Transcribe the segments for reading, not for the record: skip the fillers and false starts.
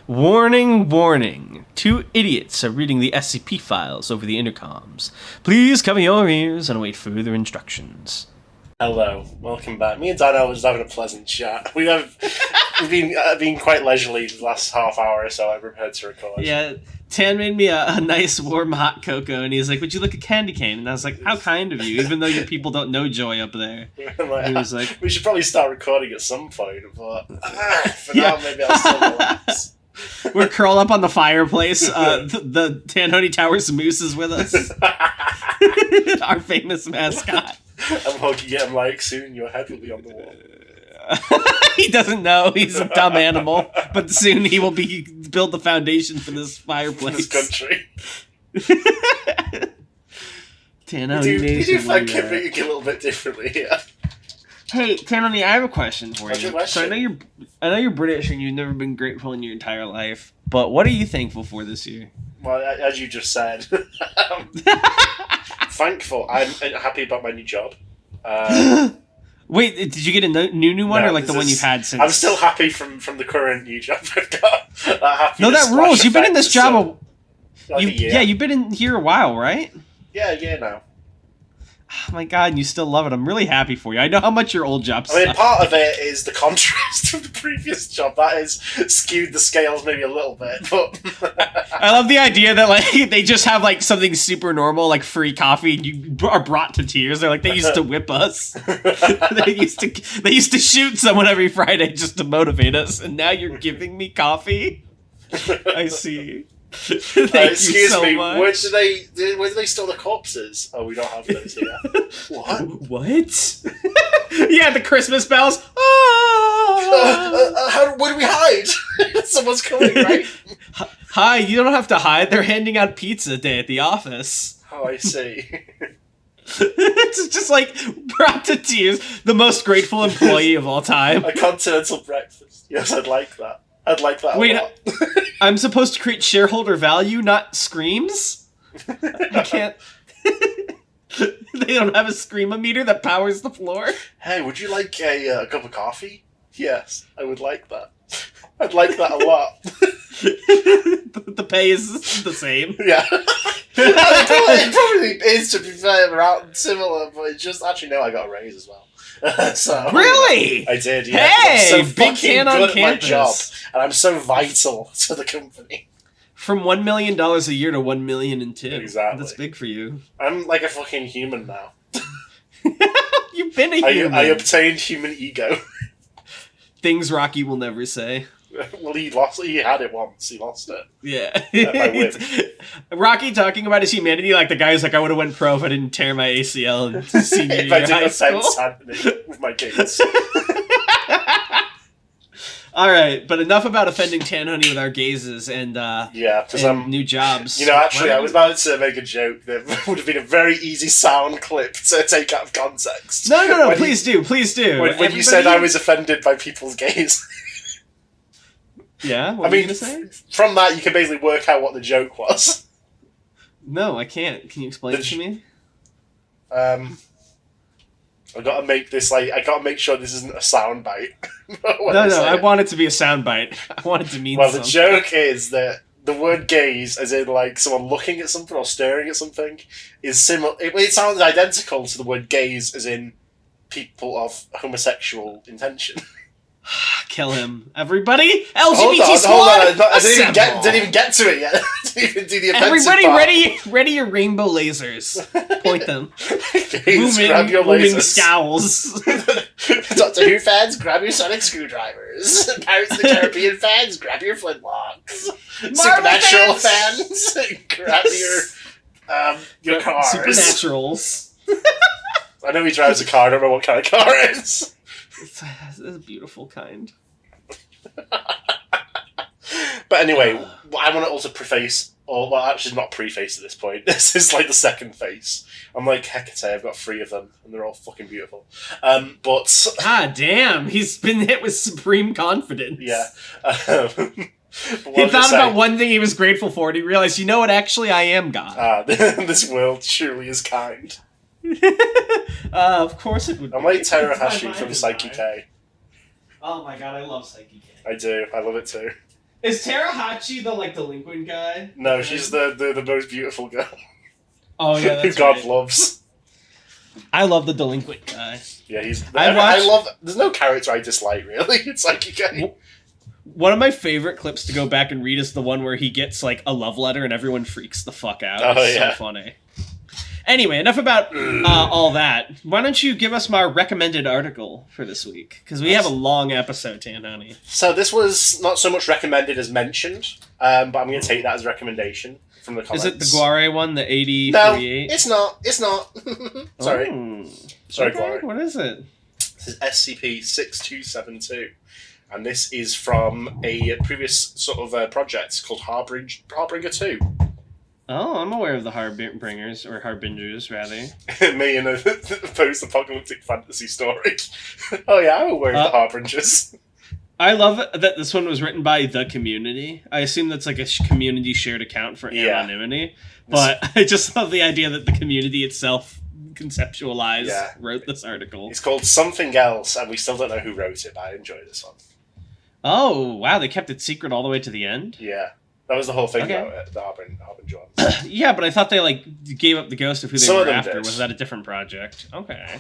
Warning, warning. Two idiots are reading the SCP files over the intercoms. Please cover your ears and await further instructions. Hello, welcome back. Me and Dano was having a pleasant chat. We've been quite leisurely the last half hour or so. I prepared to record. Yeah, Tan made me a nice warm hot cocoa, and he's like, "Would you like a candy cane?" And I was like, "How kind of you, even though your people don't know Joy up there." He was like, "We should probably start recording at some point, but for now, maybe I'll still relax." We're curled up on the fireplace. The Tanhony Towers Moose is with us. Our famous mascot. I'm hoping him like, soon your head will be on the wall. He doesn't know. He's a dumb animal. But soon he will build the foundation for this fireplace. This country. Tanhony you do find committing a little bit differently here. Hey, Tanhony, I have a question for What's you. your question? So I know you're British and you've never been grateful in your entire life. But what are you thankful for this year? Well, as you just said, thankful. I'm happy about my new job. Wait, did you get a new one, or like the one you've had since? I'm still happy from the current new job I've got. That rules. You've been in this job a year. Yeah, you've been in here a while, right? Yeah, now. Oh my god, and you still love it. I'm really happy for you. I know how much your old job sucked. I mean, part of it is the contrast from the previous job. That has skewed the scales maybe a little bit, but... I love the idea that, like, they just have, like, something super normal, like free coffee, and you are brought to tears. They're like, they used to whip us. They used to shoot someone every Friday just to motivate us, and now you're giving me coffee? I see. Excuse me, much. Where do they store the corpses? Oh, we don't have those here. What? Yeah, the Christmas bells. Where do we hide? Someone's coming, right? Hi, you don't have to hide. They're handing out pizza day at the office. Oh, I see. It's just like brought to tears. The most grateful employee of all time. A continental breakfast. Yes, I'd like that. I'd like that a lot. I'm supposed to create shareholder value, not screams? I can't... They don't have a screamometer that powers the floor? Hey, would you like a cup of coffee? Yes, I would like that. I'd like that a lot. The pay is the same. Yeah. It probably is, to be fair, around similar, but it's just... Actually, no, I got a raise as well. So Really? I did, yeah. Hey, I'm so big fucking fan good on at campus. my job, and I'm so vital to the company. From $1 million a year to $1 million in tips. Exactly. That's big for you. I'm like a fucking human now. You've been a human. I obtained human ego. Things Rocky will never say. Well, he had it once. He lost it. Yeah. Rocky talking about his humanity, like the guy who's like, I would have went pro if I didn't tear my ACL in senior year of high school. With my kids. All right, but enough about offending Tanhony with our gazes and new jobs. You know, actually, I was about to make a joke that would have been a very easy sound clip to take out of context. No, please do. When you said I was offended by people's gaze. Yeah, what were you going to say? From that, you can basically work out what the joke was. No, I can't. Can you explain it to me? I've got to make this, I got to make sure this isn't a soundbite. I want it to be a soundbite. I want it to mean something. Well, the joke is that the word gaze, as in, like, someone looking at something or staring at something, is similar. It sounds identical to the word gaze, as in people of homosexual intention. Kill him, everybody! LGBT hold on. I didn't even get to it yet. Didn't even do the offensive Everybody, part. ready your rainbow lasers. Point them. Grab your moving lasers. scowls. Doctor Who fans, grab your sonic screwdrivers. Pirates of the Caribbean fans, grab your flintlocks. Supernatural fans, grab your cars. Supernaturals. I know he drives a car. I don't know what kind of car it is. It's a beautiful kind. But anyway, I want to also preface, actually not preface at this point. This is like the second face. I'm like Hecate. I've got 3 of them, and they're all fucking beautiful. But ah, damn, he's been hit with supreme confidence. Yeah. He thought about one thing he was grateful for, and he realized, you know what? Actually, I am God. This world truly is kind. Of course it would. I'm like Terahashi from Psyche K. Oh my god, I love Psyche K. I do. I love it too. Is Tarahachi the, like, delinquent guy? No, she's the most beautiful girl. Oh, yeah, who that's God right. loves. I love the delinquent guy. Yeah, he's. I love. There's no character I dislike really. It's like you get. One of my favorite clips to go back and read is the one where he gets, like, a love letter and everyone freaks the fuck out. Oh, It's yeah. so funny. Anyway, enough about all that. Why don't you give us my recommended article for this week? Because we have a long episode, Tanhony. So this was not so much recommended as mentioned, but I'm going to take that as a recommendation from the comments. Is it the Guare one, the 8048? No, it's not. It's not. Sorry. Oh. Sorry, Okay, Guare. what is it? This is SCP-6272. And this is from a previous sort of project called Harbinger 2. Oh, I'm aware of the Harbingers, or Harbingers, rather. Me in a post-apocalyptic fantasy story. Oh yeah, I'm aware of the Harbingers. I love that this one was written by the community. I assume that's like a community shared account for anonymity. But I just love the idea that the community itself conceptualized, wrote this article. It's called Something Else, and we still don't know who wrote it, but I enjoy this one. Oh, wow, they kept it secret all the way to the end? Yeah. That was the whole thing about it, the Harbinger one. Yeah, but I thought they, like, gave up the ghost of who they were after. Was that a different project? Okay.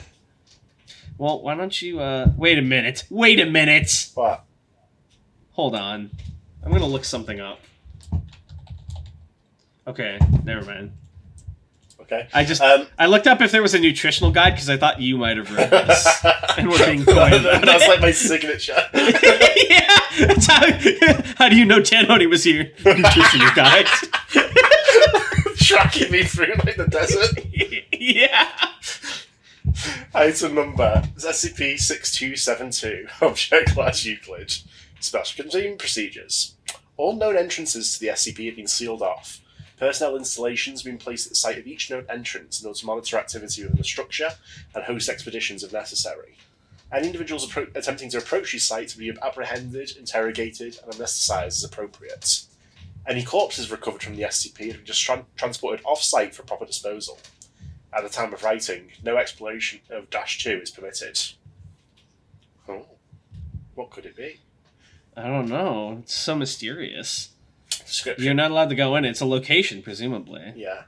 Well, why don't you, Wait a minute. What? Hold on. I'm gonna look something up. Okay, never mind. Okay. I looked up if there was a nutritional guide because I thought you might have read this. And we're being coy about That's it. like my signature. Yeah! That's how do you know Tanhony was here? Nutritional guide. Tracking me through like the desert. Yeah. Item number is SCP-6272. Object Class Euclid. Special containment procedures. All known entrances to the SCP have been sealed off. Personnel installations have been placed at the site of each known entrance in order to monitor activity within the structure and host expeditions if necessary. Any individuals attempting to approach these sites will be apprehended, interrogated, and amnesticized as appropriate. Any corpses recovered from the SCP have been just transported off-site for proper disposal. At the time of writing, no exploration of -2 is permitted. Oh. What could it be? I don't know. It's so mysterious. Description. You're not allowed to go in. It's a location, presumably. Yeah.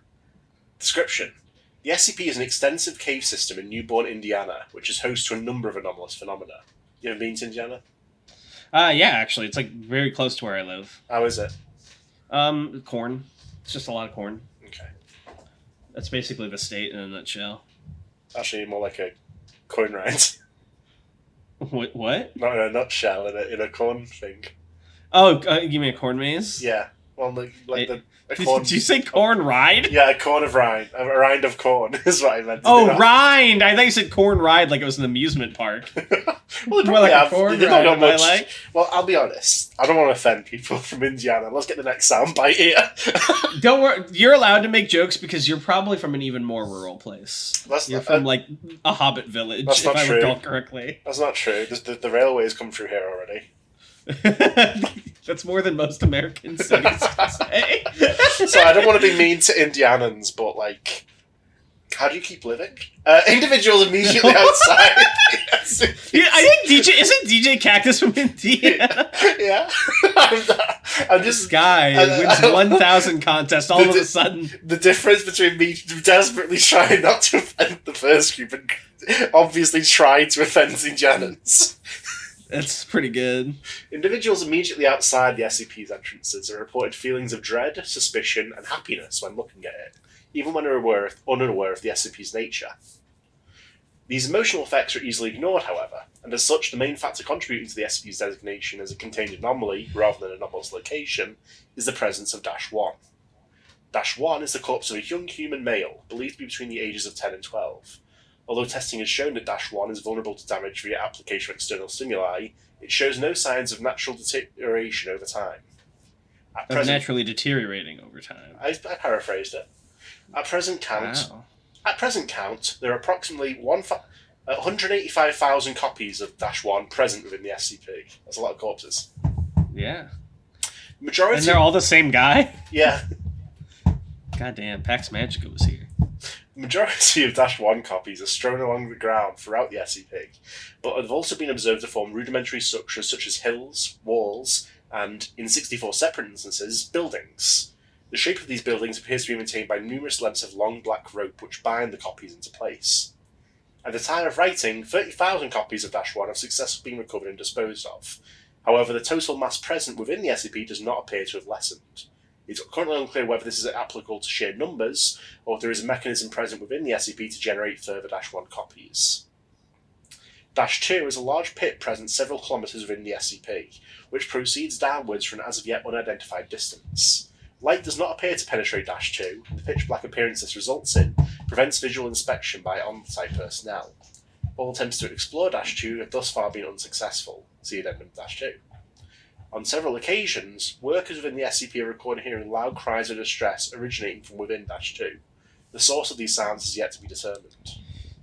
Description. The SCP is an extensive cave system in Newborn, Indiana, which is host to a number of anomalous phenomena. You ever been to Indiana? Yeah, actually. It's, like, very close to where I live. How is it? Corn. It's just a lot of corn. Okay. That's basically the state in a nutshell. Actually, more like a coin rind. What? Not in a nutshell, in a corn thing. Oh, you mean a corn maze? Yeah. Well, a Did corn... you say corn ride? Yeah, a corn of rind. A rind of corn is what I meant to Oh, do. rind! I thought you said corn ride like it was an amusement park. Well, More like yeah, a corn they ride, don't know am I much. like? Well, I'll be honest. I don't want to offend people from Indiana. Let's get the next soundbite here. Don't worry. You're allowed to make jokes because you're probably from an even more rural place. You're from, like, a hobbit village, That's not if I true. recall correctly. That's not true. The railways come through here already. That's more than most American cities would say. So I don't want to be mean to Indianans, but, like, how do you keep living? Individuals immediately outside. Yeah, I think isn't DJ Cactus from Indiana? Yeah. I'm This just... guy wins 1,000 contests all of a sudden. The difference between me desperately trying not to offend the first group and obviously trying to offend Indianans. That's pretty good. Individuals immediately outside the SCP's entrances are reported feelings of dread, suspicion, and happiness when looking at it, even when unaware of the SCP's nature. These emotional effects are easily ignored, however, and as such, the main factor contributing to the SCP's designation as a contained anomaly, rather than an anomalous location, is the presence of -1. -1 is the corpse of a young human male, believed to be between the ages of 10 and 12. Although testing has shown that -1 is vulnerable to damage via application of external stimuli, it shows no signs of natural deterioration over time. Naturally deteriorating over time. I paraphrased it. At present count, there are approximately 185,000 copies of -1 present within the SCP. That's a lot of corpses. Yeah. Majority. And they're all the same guy? Yeah. Goddamn, Pax Magica was here. The majority of -1 copies are strewn along the ground throughout the SCP, but have also been observed to form rudimentary structures such as hills, walls, and, in 64 separate instances, buildings. The shape of these buildings appears to be maintained by numerous lengths of long black rope which bind the copies into place. At the time of writing, 30,000 copies of Dash 1 have successfully been recovered and disposed of. However, the total mass present within the SCP does not appear to have lessened. It's currently unclear whether this is applicable to sheer numbers, or if there is a mechanism present within the SCP to generate further Dash 1 copies. Dash 2 is a large pit present several kilometres within the SCP, which proceeds downwards for an as-of-yet unidentified distance. Light does not appear to penetrate Dash 2, and the pitch-black appearance this results in prevents visual inspection by on-site personnel. All attempts to explore Dash 2 have thus far been unsuccessful. See addendum Dash 2. On several occasions, workers within the SCP are recorded hearing loud cries of distress originating from within Dash 2. The source of these sounds is yet to be determined.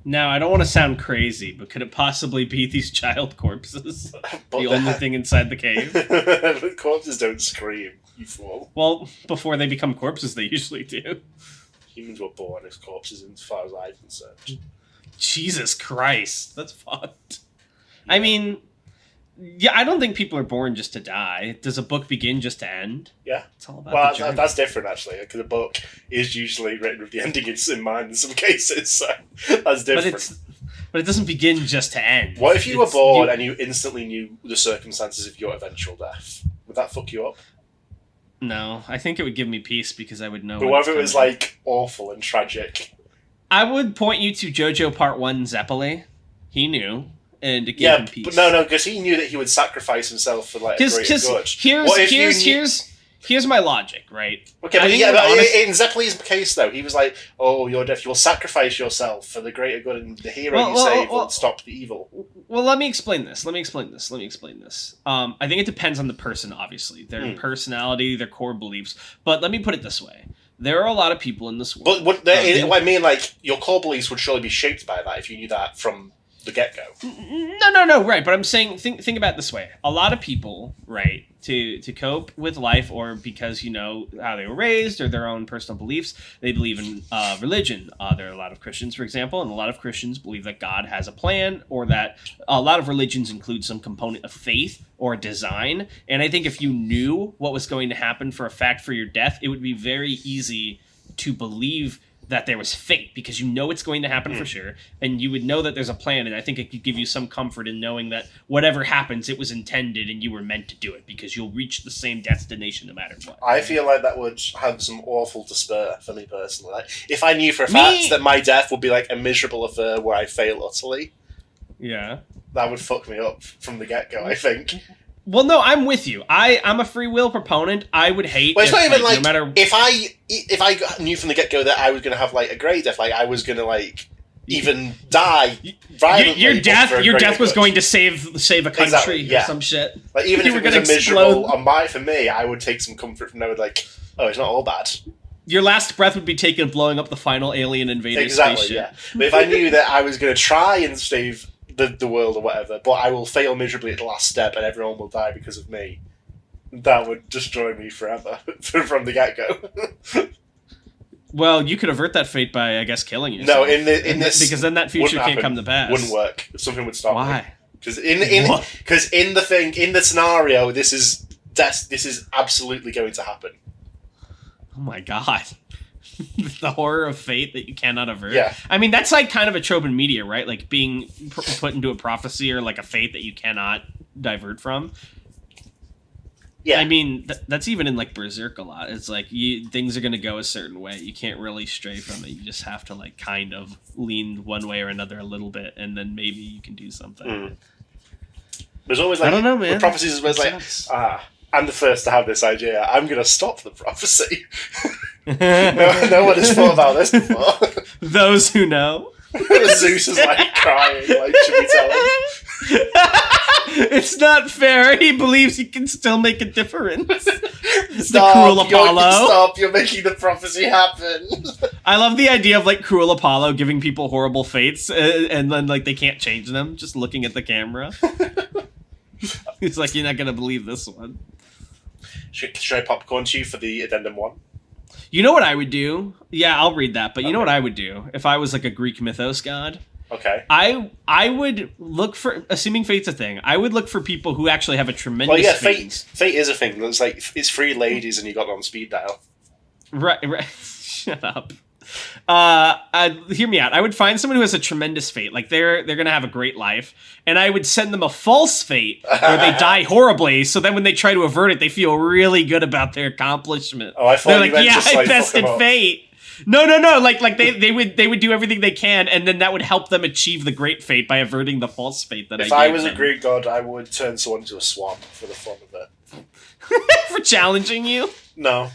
Now, I don't want to sound crazy, but could it possibly be these child corpses? The only thing inside the cave? But corpses don't scream, you fool. Well, before they become corpses, they usually do. Humans were born as corpses, as far as I'm concerned. Jesus Christ, that's fucked. Yeah. I mean, yeah, I don't think people are born just to die. Does a book begin just to end? Yeah. It's all about well, the journey. That's different, actually, because a book is usually written with the ending in mind in some cases, so that's different. But it doesn't begin just to end. What if you were born and you instantly knew the circumstances of your eventual death? Would that fuck you up? No, I think it would give me peace because I would know. But what if it was, like, awful and tragic? I would point you to JoJo Part 1 Zeppeli. He knew. And it gave him peace. But no, because he knew that he would sacrifice himself for, like, a greater good. Here's my logic, right? Okay, but in Zeppeli's case, though, he was like, "Oh, you're deaf. You will sacrifice yourself for the greater good, and the hero you save will stop the evil." Well, let me explain this. I think it depends on the person, obviously, their personality, their core beliefs. But let me put it this way: there are a lot of people in this world. But I mean, like, your core beliefs would surely be shaped by that if you knew that from the get-go. No, right. But I'm saying, think about it this way. A lot of people, right, to cope with life, or because, you know, how they were raised or their own personal beliefs, they believe in religion. There are a lot of Christians, for example, and a lot of Christians believe that God has a plan, or that a lot of religions include some component of faith or design. And I think if you knew what was going to happen for a fact for your death, it would be very easy to believe that there was fate, because you know it's going to happen for sure, and you would know that there's a plan, and I think it could give you some comfort in knowing that whatever happens, it was intended and you were meant to do it, because you'll reach the same destination no matter what. I feel like that would have some awful despair for me personally. Like, if I knew for a fact that my death would be like a miserable affair where I fail utterly, yeah, that would fuck me up from the get-go, I think. Well, no, I'm with you. I'm a free will proponent. I would hate. Well, it's not even like, no matter... if I knew from the get go that I was going to have like a great death, like I was going to like even die violently. Your death was going to save a country or some shit. Like, even if it was a miserable for me, I would take some comfort from knowing, like, oh, it's not all bad. Your last breath would be taken blowing up the final alien invading spaceship. Yeah. But if I knew that I was going to try and save the world or whatever, but I will fail miserably at the last step and everyone will die because of me, that would destroy me forever from the get-go. Well, you could avert that fate by, I guess, killing yourself. No, in this, because then that future can't come to pass. Wouldn't work. Something would stop me. Why? Because in the scenario, this is absolutely going to happen. Oh my god. The horror of fate that you cannot avert. Yeah. I mean, that's like kind of a trope in media, right? Like being put into a prophecy or like a fate that you cannot divert from. Yeah. I mean, that's even in like Berserk a lot. It's like things are going to go a certain way. You can't really stray from it. You just have to like kind of lean one way or another a little bit, and then maybe you can do something. There's always like, I don't know, man. With prophecies is always like, I'm the first to have this idea. I'm going to stop the prophecy. no one has thought about this before. Those who know. Zeus is like crying. Like, should we tell him? It's not fair. He believes he can still make a difference. Stop, the cruel Apollo. Stop! You're making the prophecy happen. I love the idea of like cruel Apollo giving people horrible fates, and then like they can't change them. Just looking at the camera. He's like, "You're not gonna believe this one." Should I popcorn to you for the addendum 1? You know what I would do? Yeah, I'll read that. But you know what I would do if I was like a Greek mythos god? Okay. I would look for, assuming fate's a thing, I would look for people who actually have a tremendous Well, yeah, fate. fate is a thing. It's like, it's 3 ladies and you got it on speed dial. Right. Shut up. Hear me out. I would find someone who has a tremendous fate, like they're gonna have a great life, and I would send them a false fate where they die horribly. So then, when they try to avert it, they feel really good about their accomplishment. Oh, I thought they're you like, meant "Yeah, just, I like, bested fuck 'em up." fate." No. Like they would do everything they can, and then that would help them achieve the great fate by averting the false fate that If I I gave was a them. Greek god, I would turn someone into a swan for the fun of it. For challenging you. No.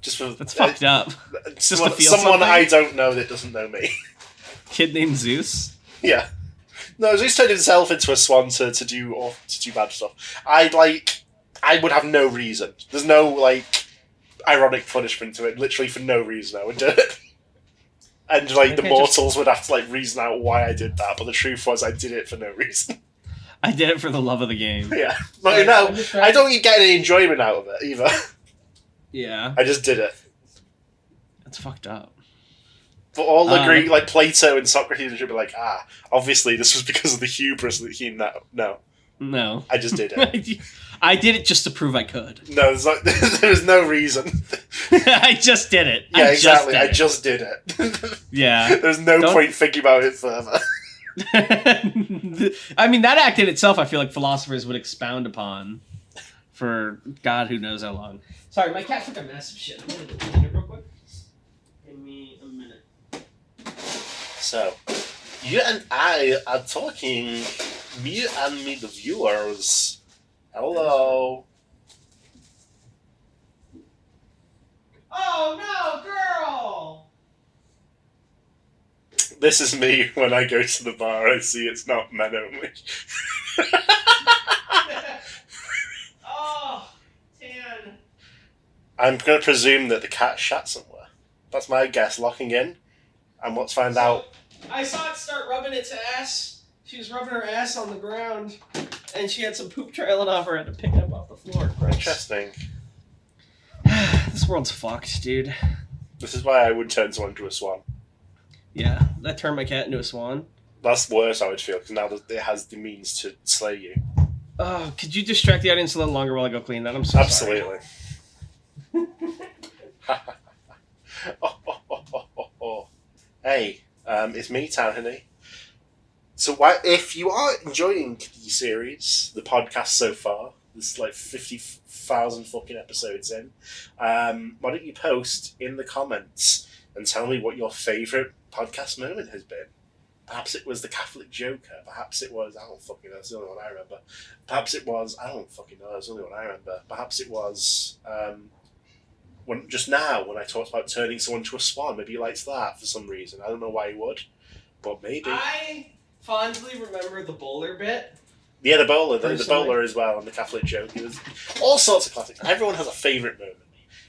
Just for... That's fucked up. Just to feel someone something? I don't know that doesn't know me. Kid named Zeus. Yeah. No, Zeus turned himself into a swan to do bad stuff. I would have no reason. There's no, like, ironic punishment to it. Literally for no reason I would do it. And, like, the mortals would have to, like, reason out why I did that, but the truth was I did it for no reason. I did it for the love of the game. Yeah. But, no, I don't even get any enjoyment out of it, either. Yeah. I just did it. That's fucked up. But all the Greek, like Plato and Socrates, should be like, obviously this was because of the hubris that he... No. I just did it. I did it just to prove I could. No, there's no reason. I just did it. Yeah, exactly. I just did it. Yeah. There's no point thinking about it further. I mean, that act in itself, I feel like philosophers would expound upon for God who knows how long. Sorry, my cat took a massive shit. I'm gonna clean it real quick. Give me a minute. So, you and I are talking, me and me, the viewers. Hello. Oh no, girl! This is me when I go to the bar. I see it's not men only. Oh, Tan. I'm going to presume that the cat shat somewhere. That's my guess. Locking in, and let's find out. I saw it start rubbing its ass. She was rubbing her ass on the ground, and she had some poop trailing off her. I had to pick it up off the floor. Interesting. This world's fucked, dude. This is why I would turn someone into a swan. Yeah, that turned my cat into a swan. That's worse, I would feel, because now it has the means to slay you. Oh, could you distract the audience a little longer while I go clean that? I'm so Absolutely. sorry. Hey, it's me, Tanhony. So if you are enjoying the series, the podcast so far, there's like 50,000 fucking episodes in, why don't you post in the comments and tell me what your favourite podcast moment has been? Perhaps it was the Catholic Joker. Perhaps it was, I don't fucking know, that's the only one I remember. Perhaps it was, I don't fucking know, that's the only one I remember. Perhaps it was, when I talked about turning someone into a swan. Maybe he likes that for some reason. I don't know why he would, but maybe. I fondly remember the bowler bit. Yeah, the bowler as well, and the Catholic joke. It was all sorts of classics. Everyone has a favourite moment,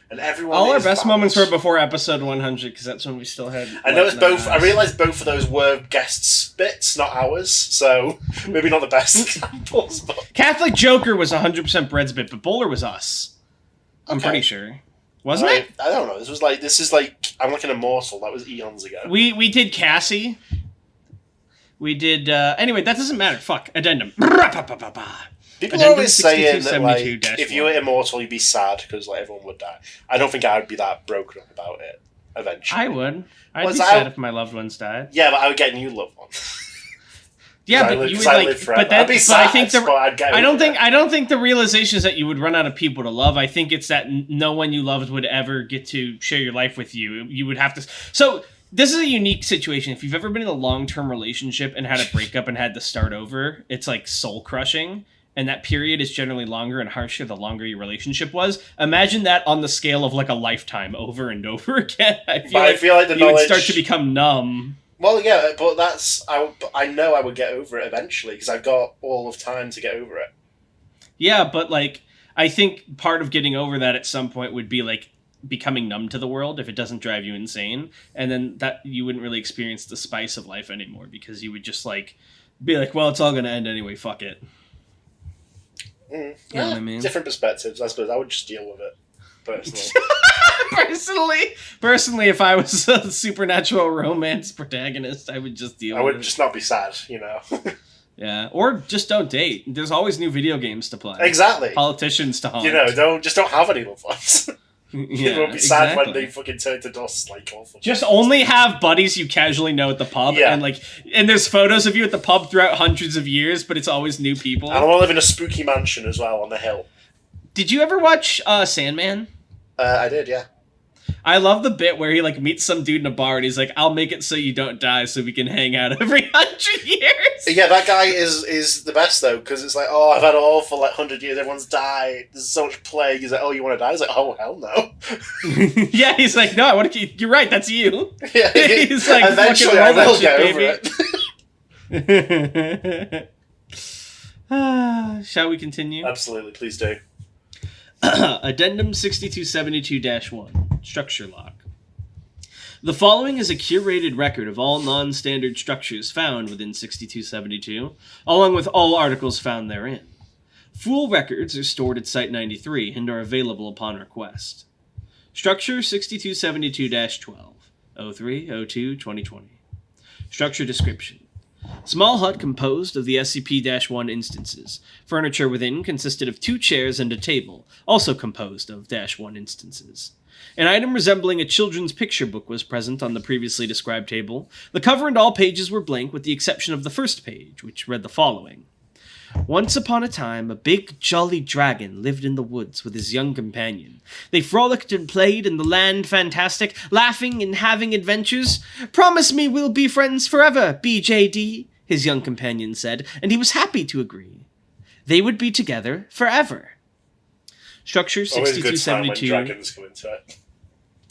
and everyone. All our best moments were before episode 100 because that's when we still had. I noticed both. I realised both of those were guests' bits, not ours. So maybe not the best examples. But Catholic Joker was 100% Bread's bit, but bowler was us. I'm pretty sure. Wasn't it? I don't know. This is like I'm like an immortal. That was eons ago. We did Cassie. We did anyway. That doesn't matter. Fuck addendum. People are always saying that like if you were immortal, you'd be sad because like everyone would die. I don't think I would be that broken up about it. Eventually, I would. I'd be sad if my loved ones died. Yeah, but I would get new loved ones. Yeah, but you would like. But that. But I think I don't think the realization is that you would run out of people to love. I think it's that no one you loved would ever get to share your life with you. You would have to. So this is a unique situation. If you've ever been in a long-term relationship and had a breakup and had to start over, it's like soul-crushing. And that period is generally longer and harsher the longer your relationship was. Imagine that on the scale of like a lifetime over and over again. I feel like the knowledge would start to become numb. Well, yeah, but I know I would get over it eventually because I've got all of time to get over it. Yeah, but like I think part of getting over that at some point would be like becoming numb to the world if it doesn't drive you insane, and then that you wouldn't really experience the spice of life anymore because you would just like be like, well, it's all gonna end anyway. Fuck it. You know what I mean? Different perspectives, I suppose. I would just deal with it. personally. Personally, if I was a supernatural romance protagonist, I would just deal I with would it. just not be sad, you know. Yeah, or just don't date. There's always new video games to play. Exactly. Politicians to haunt. You know, don't have any loved ones. Yeah, You won't be sad exactly. when they fucking turn to dust, like awful. Just only have buddies you casually know at the pub, Yeah. and there's photos of you at the pub throughout hundreds of years, but it's always new people. And I want to live in a spooky mansion as well on the hill. Did you ever watch Sandman? I did, yeah. I love the bit where he meets some dude in a bar and he's like, "I'll make it so you don't die, so we can hang out every 100 years." Yeah, that guy is the best though, because it's like, oh, I've had it all for 100 years. Everyone's died. There's so much plague. He's like, oh, you want to die? He's like, oh, hell no. Yeah, he's like, "No, I want to keep." You're right. That's you. Yeah, He's like, eventually "Fucking I roll that will shit, get over it. Shall we continue? Absolutely, please do. Addendum 6272-1. Structure lock. The following is a curated record of all non-standard structures found within 6272, along with all articles found therein. Full records are stored at Site 93 and are available upon request. Structure 6272-12. 03-02-2020. Structure description. Small hut composed of the SCP-1 instances. Furniture within consisted of 2 chairs and a table, also composed of -1 instances. An item resembling a children's picture book was present on the previously described table. The cover and all pages were blank with the exception of the first page, which read the following. Once upon a time, a big, jolly dragon lived in the woods with his young companion. They frolicked and played in the land fantastic, laughing and having adventures. "Promise me we'll be friends forever, BJD," his young companion said, and he was happy to agree. They would be together forever. Structure Always a good time when 6272. dragons come into it.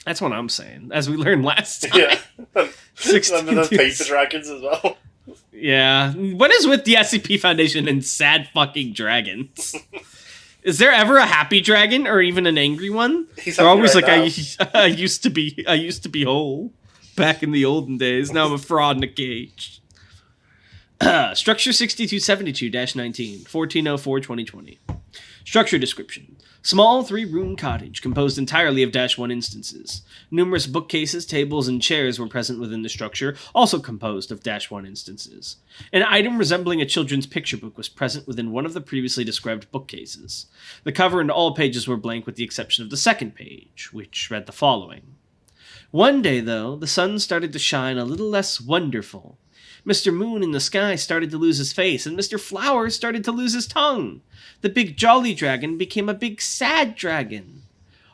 That's what I'm saying, as we learned last time. Yeah. Remember the 62. paper dragons as well? Yeah. What is with the SCP Foundation and sad fucking dragons? Is there ever a happy dragon or even an angry one? He's They're happy always right like, I used to be whole back in the olden days. Now I'm a fraud in a cage. Structure 6272-19, 1404-2020. Structure description. Small 3-room cottage composed entirely of -1 instances. Numerous bookcases, tables, and chairs were present within the structure, also composed of -1 instances. An item resembling a children's picture book was present within one of the previously described bookcases. The cover and all pages were blank with the exception of the second page, which read the following. One day, though, the sun started to shine a little less wonderful. Mr. Moon in the sky started to lose his face, and Mr. Flower started to lose his tongue. The big jolly dragon became a big sad dragon.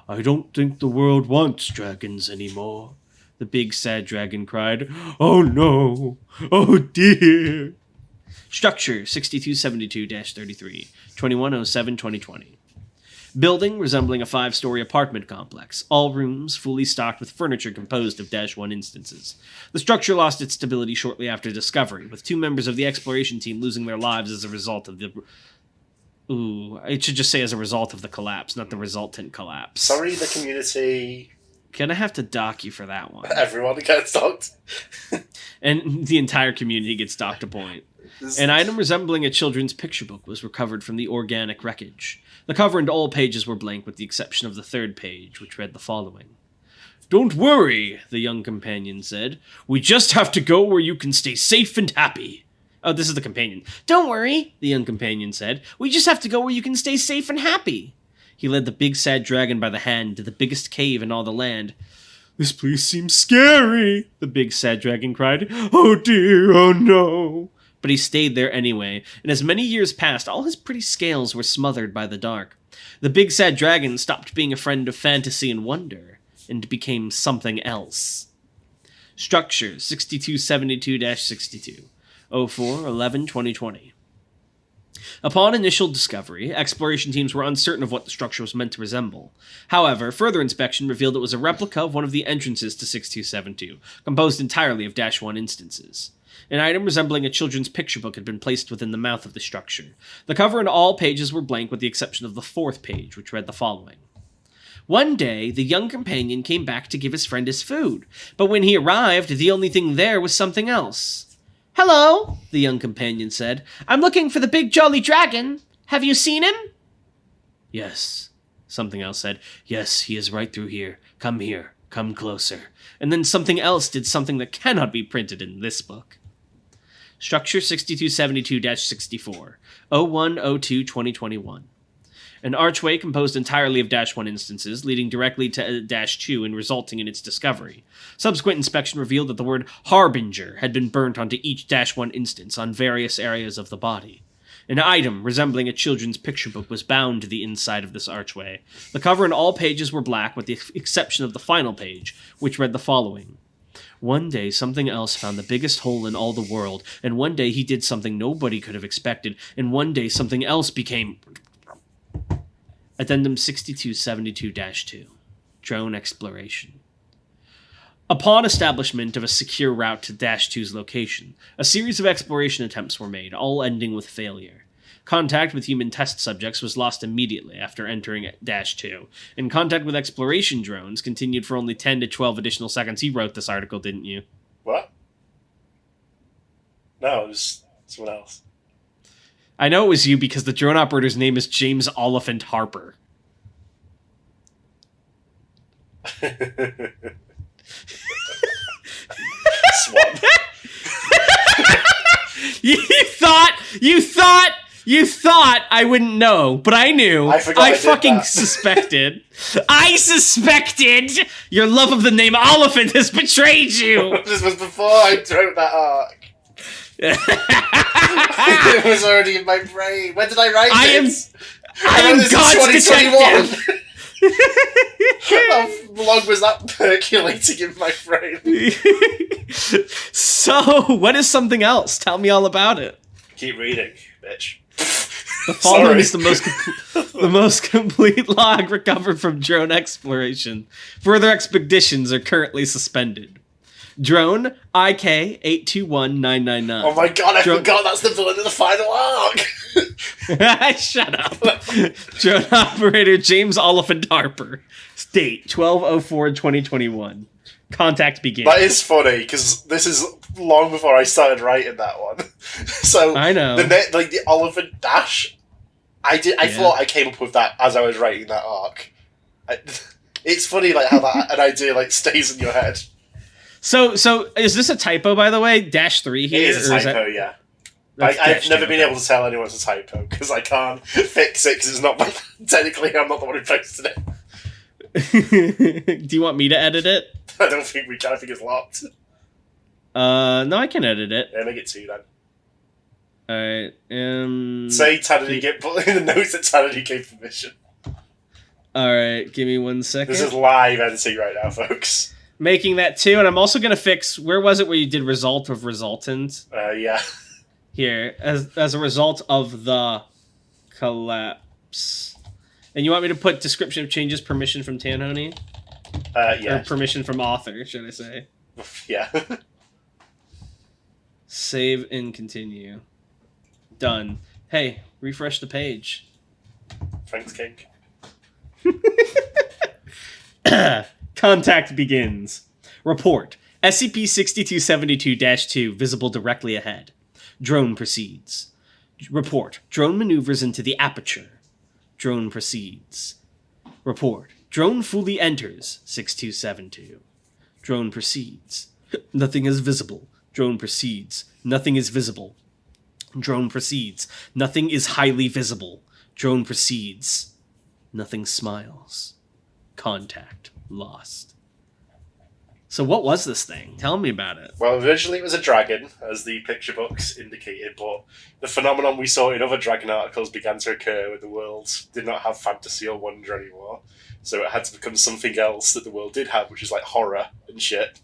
"I don't think the world wants dragons anymore," the big sad dragon cried. "Oh no! Oh dear!" Structure 6272-33, 2107-2020. Building resembling a 5-story apartment complex. All rooms fully stocked with furniture composed of -1 instances. The structure lost its stability shortly after discovery, with 2 members of the exploration team losing their lives as a result of the... Ooh, it should just say as a result of the collapse, not the resultant collapse. Sorry, the community. Gonna have to dock you for that one. Everyone gets docked. And the entire community gets docked a point. An item resembling a children's picture book was recovered from the organic wreckage. The cover and all pages were blank with the exception of the third page, which read the following. "Don't worry," the young companion said. "We just have to go where you can stay safe and happy." Oh, this is the companion. "Don't worry," the young companion said. "We just have to go where you can stay safe and happy." He led the big sad dragon by the hand to the biggest cave in all the land. "This place seems scary," the big sad dragon cried. "Oh dear, oh no." But he stayed there anyway, and as many years passed, all his pretty scales were smothered by the dark. The big sad dragon stopped being a friend of fantasy and wonder, and became something else. Structure 6272-62, 04-11-2020. Upon initial discovery, exploration teams were uncertain of what the structure was meant to resemble. However, further inspection revealed it was a replica of one of the entrances to 6272, composed entirely of -1 instances. An item resembling a children's picture book had been placed within the mouth of the structure. The cover and all pages were blank with the exception of the fourth page, which read the following. One day, the young companion came back to give his friend his food, but when he arrived, the only thing there was something else. "Hello," the young companion said. "I'm looking for the big jolly dragon. Have you seen him?" "Yes," Something else said, "Yes, he is right through here. Come here. Come closer." And then something else did something that cannot be printed in this book. Structure 6272-64, 01/02/2021. An archway composed entirely of -1 instances, leading directly to -2 and resulting in its discovery. Subsequent inspection revealed that the word Harbinger had been burnt onto each -1 instance on various areas of the body. An item resembling a children's picture book was bound to the inside of this archway. The cover and all pages were black, with the exception of the final page, which read the following. One day, something else found the biggest hole in all the world, and one day he did something nobody could have expected, and one day something else became... Addendum 6272-2. Drone Exploration. Upon establishment of a secure route to -2's location, a series of exploration attempts were made, all ending with failure. Contact with human test subjects was lost immediately after entering -2, and contact with exploration drones continued for only 10 to 12 additional seconds. You wrote this article, didn't you? What? No, it was someone else. I know it was you because the drone operator's name is James Oliphant Harper. Swan. You thought I wouldn't know, but I knew. I fucking suspected. I suspected your love of the name Oliphant has betrayed you. This was before I wrote that arc. It was already in my brain. When did I write it? I am God's detective. How long was that percolating in my brain? So, what is something else? Tell me all about it. Keep reading, bitch. The following is the most complete log recovered from drone exploration. Further expeditions are currently suspended. Drone IK821999. Oh my god, I forgot that's the villain of the final arc! Shut up. Drone operator James Oliphant Harper. Date 12/04/2021. Contact begins. That is funny, because this is long before I started writing that one. So I know. The Oliphant Dash, I thought I came up with that as I was writing that arc. It's funny like how that an idea like stays in your head. So is this a typo, by the way? -3 here? It is a typo, yeah. I've never been able to tell anyone it's a typo, because I can't fix it, because it's not technically I'm not the one who posted it. Do you want me to edit it? I don't think we can. I think it's locked. No, I can edit it. Yeah, make it 2 then. Alright, say Tanhony put in the notes that Tanhony gave permission. Alright, give me 1 second. This is live editing right now, folks. Making that 2, and I'm also gonna fix, where was it where you did result of resultant? Yeah. Here, as a result of the collapse. And you want me to put description of changes, permission from Tanhony? Yeah. Or permission from author, should I say? Yeah. Save and continue. Done. Hey, refresh the page. Thanks, King. Contact begins. Report. SCP-6272-2 visible directly ahead. Drone proceeds. Report. Drone maneuvers into the aperture. Drone proceeds. Report. Drone fully enters 6272. Drone proceeds. Nothing is visible. Drone proceeds. Nothing is visible. Drone proceeds. Nothing is highly visible. Drone proceeds. Nothing smiles. Contact lost. So what was this thing? Tell me about it. Well, originally it was a dragon, as the picture books indicated, but the phenomenon we saw in other dragon articles began to occur when the world did not have fantasy or wonder anymore. So it had to become something else that the world did have, which is like horror and shit.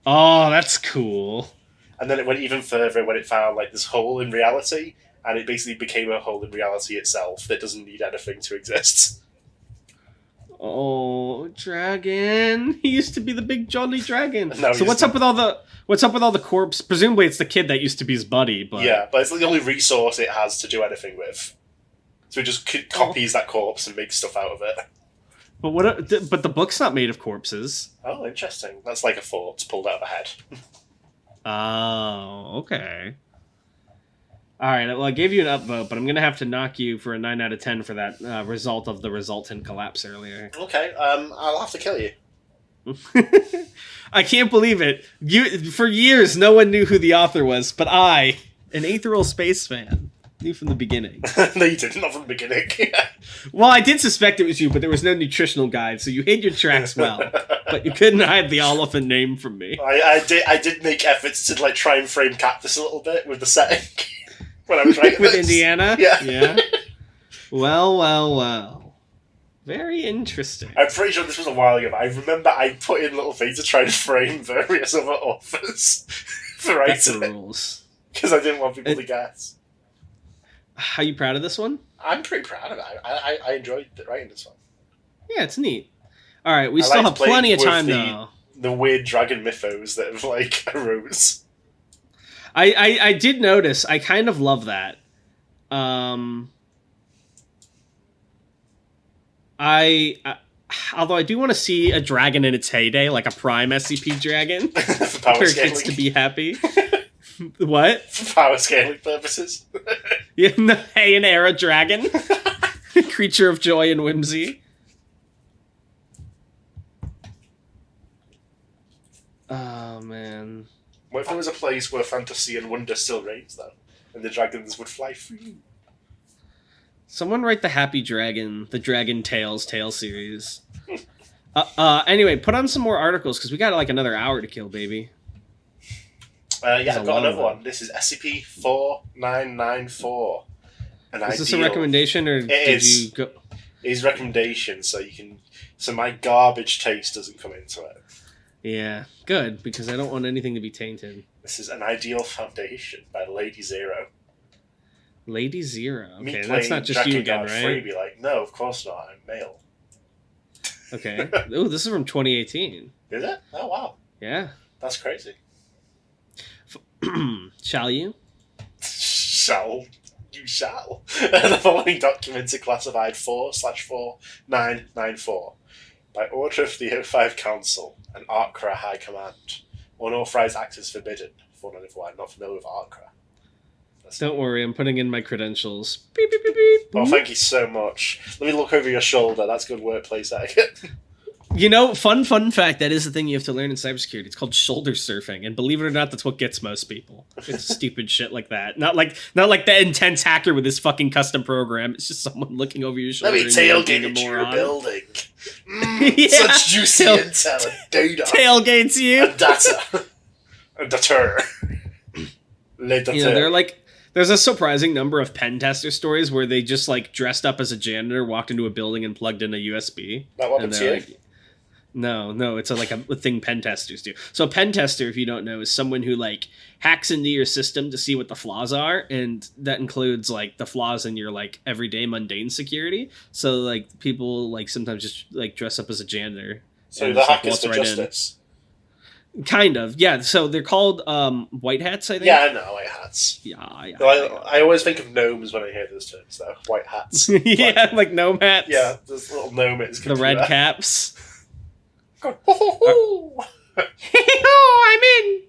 Oh, that's cool. And then it went even further when it found like this hole in reality, and it basically became a hole in reality itself that doesn't need anything to exist. Oh, dragon! He used to be the big jolly dragon. No, so what's up with all the corpse? Presumably, it's the kid that used to be his buddy. But yeah, but it's the only resource it has to do anything with. So it just copies that corpse and makes stuff out of it. But but the book's not made of corpses. Oh, interesting. That's like a thought pulled out of a head. Oh, okay. All right, well, I gave you an upvote, but I'm going to have to knock you for a 9 out of 10 for that result of the resultant collapse earlier. Okay, I'll have to kill you. I can't believe it. For years, no one knew who the author was, but I, an Aethereal Space fan, knew from the beginning. No, you didn't, not from the beginning. Well, I did suspect it was you, but there was no nutritional guide, so you hid your tracks well. But you couldn't hide the Oliphant name from me. I did make efforts to like try and frame Cactus a little bit with the setting when I was writing With this. Indiana? Yeah. Well. Very interesting. I'm pretty sure this was a while ago, but I remember I put in little things to try to frame various other authors for That's the writing. rules. Because I didn't want people to guess. Are you proud of this one? I'm pretty proud of it. I enjoyed writing this one. Yeah, it's neat. All right, we still have plenty of time, though. The weird dragon mythos that have, like, arose. I did notice. I kind of love that. Although I do want to see a dragon in its heyday, like a prime SCP dragon, For power where it scaling. gets to be happy. What? For power scaling purposes. Yeah, the Heian era dragon, creature of joy and whimsy. Oh man! What if there was a place where fantasy and wonder still reigns, though, and the dragons would fly free? Someone write the Happy Dragon, the Dragon Tales tale series. Anyway, put on some more articles because we got like another hour to kill, baby. Yeah, I've got another one. This is SCP-4994. Is this a recommendation or did you go? It is recommendation, so you can. So my garbage taste doesn't come into it. Yeah, good because I don't want anything to be tainted. This is An Ideal Foundation by Lady Zero. Lady Zero. Okay, Me that's not just you again, right? Free, be like, no, of course not. I'm male. Okay. Oh, this is from 2018. Is it? Oh wow. Yeah. That's crazy. Shall you? You shall. The following documents are classified 4/4994 by order of the O5 Council and Arkra High Command. Unauthorized access forbidden. 494. I'm not familiar with Arkra. Don't worry, I'm putting in my credentials. Beep, beep, beep, beep. Well, thank you so much. Let me look over your shoulder. That's good workplace etiquette. You know, fun fact, that is the thing you have to learn in cybersecurity. It's called shoulder surfing, and believe it or not, that's what gets most people. It's stupid shit like that. Not like the intense hacker with his fucking custom program. It's just someone looking over your shoulder. Let me tailgate into your building. Such juicy intel and data. Tailgates you. And data. And data. You know, they're like... There's a surprising number of pen tester stories where they just like dressed up as a janitor, walked into a building and plugged in a USB. That happened to you? Like, no, it's a thing pen testers do. So a pen tester, if you don't know, is someone who like hacks into your system to see what the flaws are, and that includes like the flaws in your like everyday mundane security. So like people like sometimes just like dress up as a janitor. So the hackers for justice. Kind of, yeah. So they're called white hats, I think. Yeah, I know, white hats. Yeah. I always think of gnomes when I hear those terms, though. White hats. Yeah, like gnome hats. Yeah, those little gnomes. The red caps. Go, ho, ho, ho. I'm in.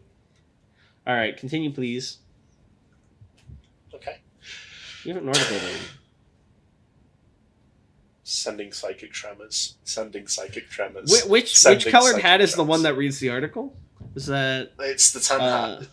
All right, continue, please. Okay. You have an article then. Sending psychic tremors. Which colored hat is the one that reads the article? Is that... It's the tan hat.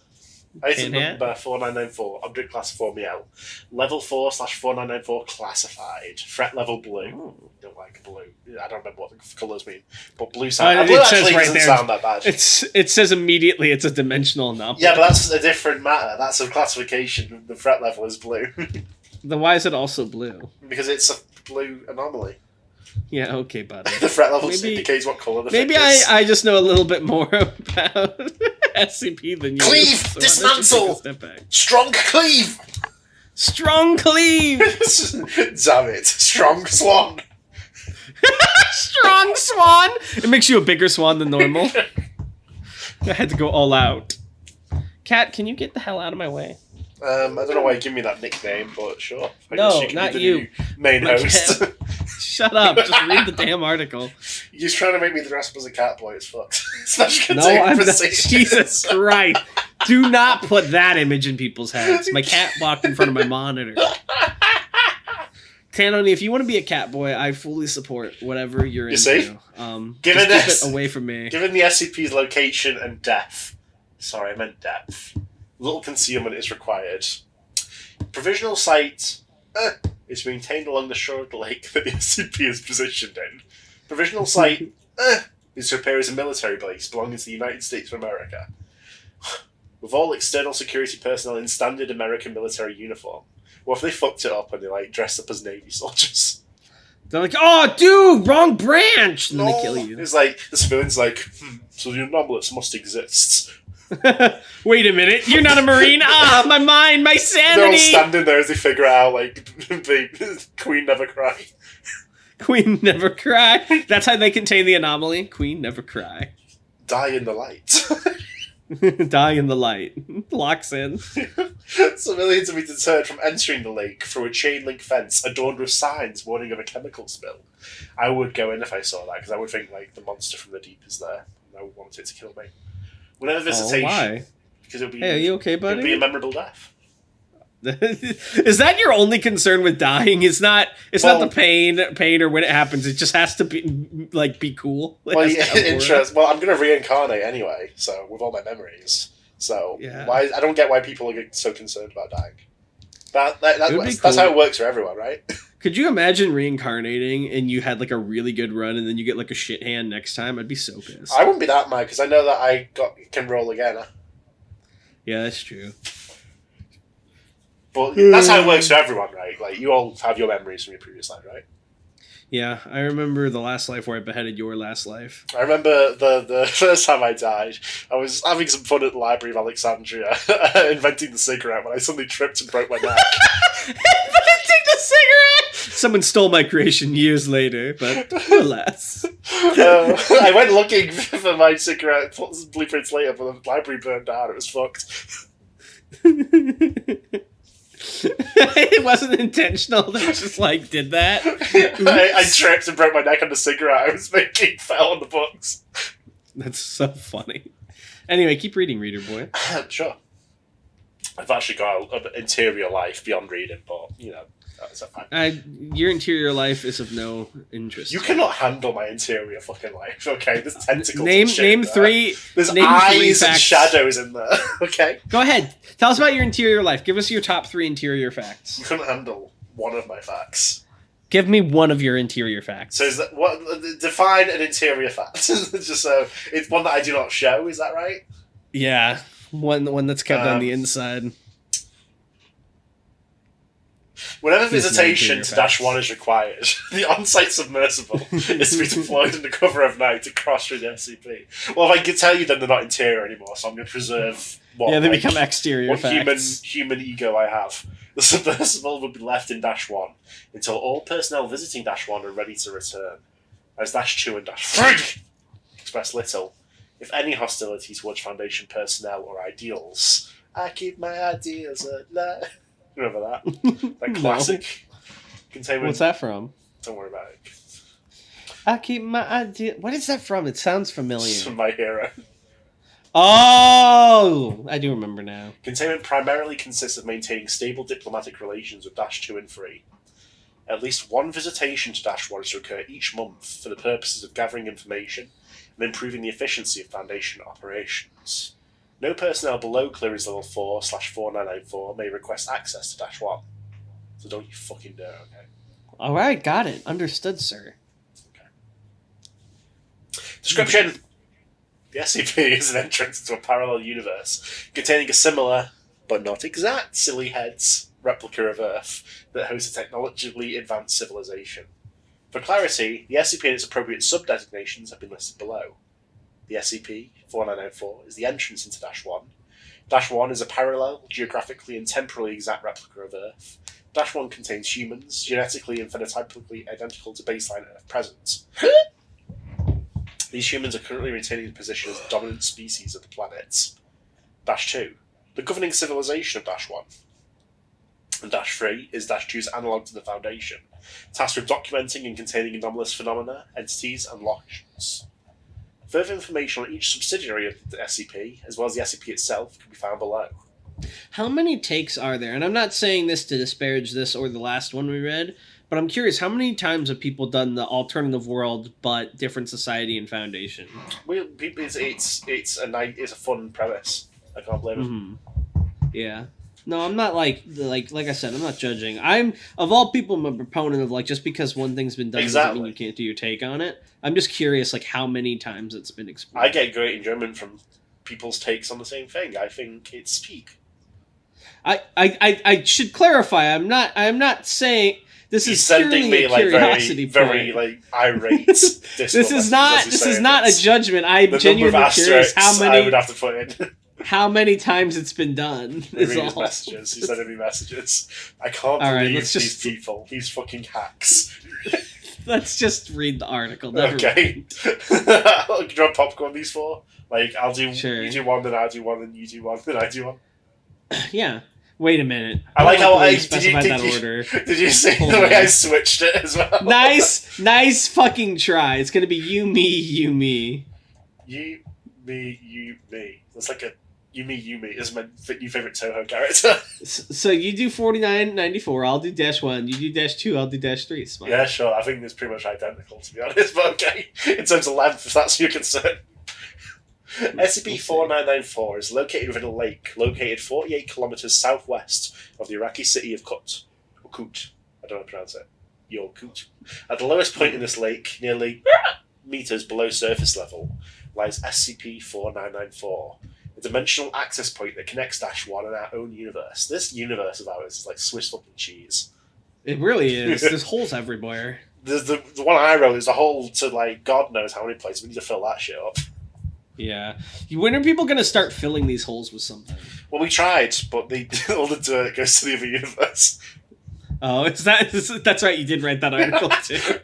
Item number 4994. Object class 4ML. Level 4/4994 classified. Threat level blue. Oh. Don't like blue. I don't remember what the colours mean. But blue sound. Blue it actually says right doesn't there. sound that bad. It says immediately it's a dimensional anomaly. Yeah, but that's a different matter. That's a classification. The threat level is blue. Then why is it also blue? Because it's a blue anomaly. Yeah, okay, buddy. The threat level indicates what colour the thing maybe is. I just know a little bit more about SCP than you. Cleave! So Dismantle! Strong cleave! Strong cleave! Damn it. Strong swan! Strong swan! It makes you a bigger swan than normal. I had to go all out. Cat, can you get the hell out of my way? I don't know why you give me that nickname, but sure. I No, guess you can not be the you. new main host. Shut up. Just read the damn article. You're just trying to make me dress up as a cat boy. It's fucked. Especially No, I'm not. conversation. Jesus Christ. Do not put that image in people's heads. My cat walked in front of my monitor. Tanhony, if you want to be a cat boy, I fully support whatever you're into. See? Given Given just keep it away from me. Given the SCP's location and depth. Sorry, I meant depth. Little concealment is required. Provisional site is maintained along the shore of the lake that the SCP is positioned in. Provisional site is to appear as a military base belonging to the United States of America, with all external security personnel in standard American military uniform. What if they fucked it up and they like dressed up as Navy soldiers? They're like, oh, dude, wrong branch! And then they kill you. It's like, the civilian's like, so the anomalous must exist. Wait a minute, you're not a Marine? Ah, my mind, my sanity! They're all standing there as they figure out, like, the Queen never cry. Queen never cry. That's how they contain the anomaly. Queen never cry. Die in the light. Die in the light. Locks in. Civilians will be deterred from entering the lake through a chain link fence adorned with signs warning of a chemical spill. I would go in if I saw that, because I would think, like, the monster from the deep is there, and I would want it to kill me. Whenever visitation... why? Because it would be... Hey, are you okay, buddy? It would be a memorable death. Is that your only concern with dying? It's not the pain or when it happens. It just has to be cool. Well, yeah, interest. Well, I'm going to reincarnate anyway, so with all my memories. So yeah. Why I don't get why people are so concerned about dying. That's cool. how it works for everyone, right? Could you imagine reincarnating and you had like a really good run and then you get like a shit hand next time? I'd be so pissed. I wouldn't be that mad because I know that I can roll again. Yeah, that's true. But that's how it works for everyone, right? Like, you all have your memories from your previous life, right? Yeah, I remember the last life where I beheaded your last life. I remember the first time I died, I was having some fun at the Library of Alexandria, inventing the cigarette when I suddenly tripped and broke my neck. Inventing the cigarette! Someone stole my creation years later, but alas. I went looking for my cigarette blueprints later, but the library burned down. It was fucked. It wasn't intentional. They just like did that. I tripped and broke my neck on the cigarette I was making. Fell on the books. That's so funny. Anyway, keep reading, reader boy. Sure. I've actually got an interior life beyond reading, but you know that's a fact. Your interior life is of no interest. You cannot handle my interior fucking life. Okay, there's tentacles. Name three. There's name eyes three and shadows in there. Okay. Go ahead. Tell us about your interior life. Give us your top 3 interior facts. You couldn't handle one of my facts. Give me one of your interior facts. So is that what? Define an interior fact. Just so it's one that I do not show. Is that right? Yeah, one that's kept on the inside. Whenever visitation to -1 is required, the on-site submersible is to be deployed in the cover of night to cross through the SCP. Well, if I can tell you, then they're not interior anymore, so I'm going to preserve they become exterior facts. Human ego I have. The submersible will be left in -1 until all personnel visiting -1 are ready to return. As -2 and -3 express little, if any, hostility towards Foundation personnel or ideals. I keep my ideals alive. Remember that? That classic containment. What's that from? Don't worry about it. I keep my idea. What is that from? It sounds familiar. It's from My Hero. Oh, I do remember now. Containment primarily consists of maintaining stable diplomatic relations with -2 and 3. At least one visitation to -1 is to occur each month for the purposes of gathering information and improving the efficiency of Foundation operations. No personnel below clearance level 4/4994 may request access to -1. So don't you fucking dare, okay? Alright, got it. Understood, sir. Okay. Description. The SCP is an entrance into a parallel universe containing a similar, but not exact, silly heads replica of Earth that hosts a technologically advanced civilization. For clarity, the SCP and its appropriate sub-designations have been listed below. The SCP-4904 is the entrance into -1. -1 is a parallel, geographically and temporally exact replica of Earth. -1 contains humans, genetically and phenotypically identical to baseline Earth present. These humans are currently retaining the position as the dominant species of the planet. -2, the governing civilization of -1. And -3 is -2's analogue to the Foundation, tasked with documenting and containing anomalous phenomena, entities, and locations. Further information on each subsidiary of the SCP, as well as the SCP itself, can be found below. How many takes are there? And I'm not saying this to disparage this or the last one we read, but I'm curious, how many times have people done the alternative world but different society and foundation? It's a fun premise. I can't blame it. Mm-hmm. Yeah. No, I'm not like I said, I'm not judging. I'm, of all people, I'm a proponent of like, just because one thing's been done doesn't mean you can't do your take on it. I'm just curious like how many times it's been explored. I get great enjoyment from people's takes on the same thing. I think it's peak. I should clarify, I'm not saying this is sending me like very like irate. This is not a judgment. I'm genuinely curious how many I would have to put in. How many times it's been done? His messages. He's sending me messages. I can't believe these people. These fucking hacks. Let's just read the article. Okay. Do you want popcorn these four? Like, I'll do. Sure. You do one, then I do one, then you do one, then I do one. Yeah. Wait a minute. I like how I specified that order. Did you see the way I switched it as well? Nice fucking try. It's gonna be you, me, you, me. You, me, you, me. That's like a you, me is my new favorite Toho character. So you do 49.94. I'll do -1. You do -2. I'll do -3. Smart. Yeah, sure. I think it's pretty much identical, to be honest. But okay, in terms of length, if that's your concern. SCP-4994 is located within a lake located 48 kilometers southwest of the Iraqi city of Kut. Or Kut. I don't know how to pronounce it. Kut. At the lowest point in this lake, nearly meters below surface level, lies SCP-4994, a dimensional access point that connects -1 and our own universe. This universe of ours is like Swiss fucking cheese. It really is. There's holes everywhere. The one I wrote is a hole to like God knows how many places. We need to fill that shit up. Yeah. When are people going to start filling these holes with something? Well, we tried, but all the dirt goes to the other universe. Oh, that's right, you did write that article too.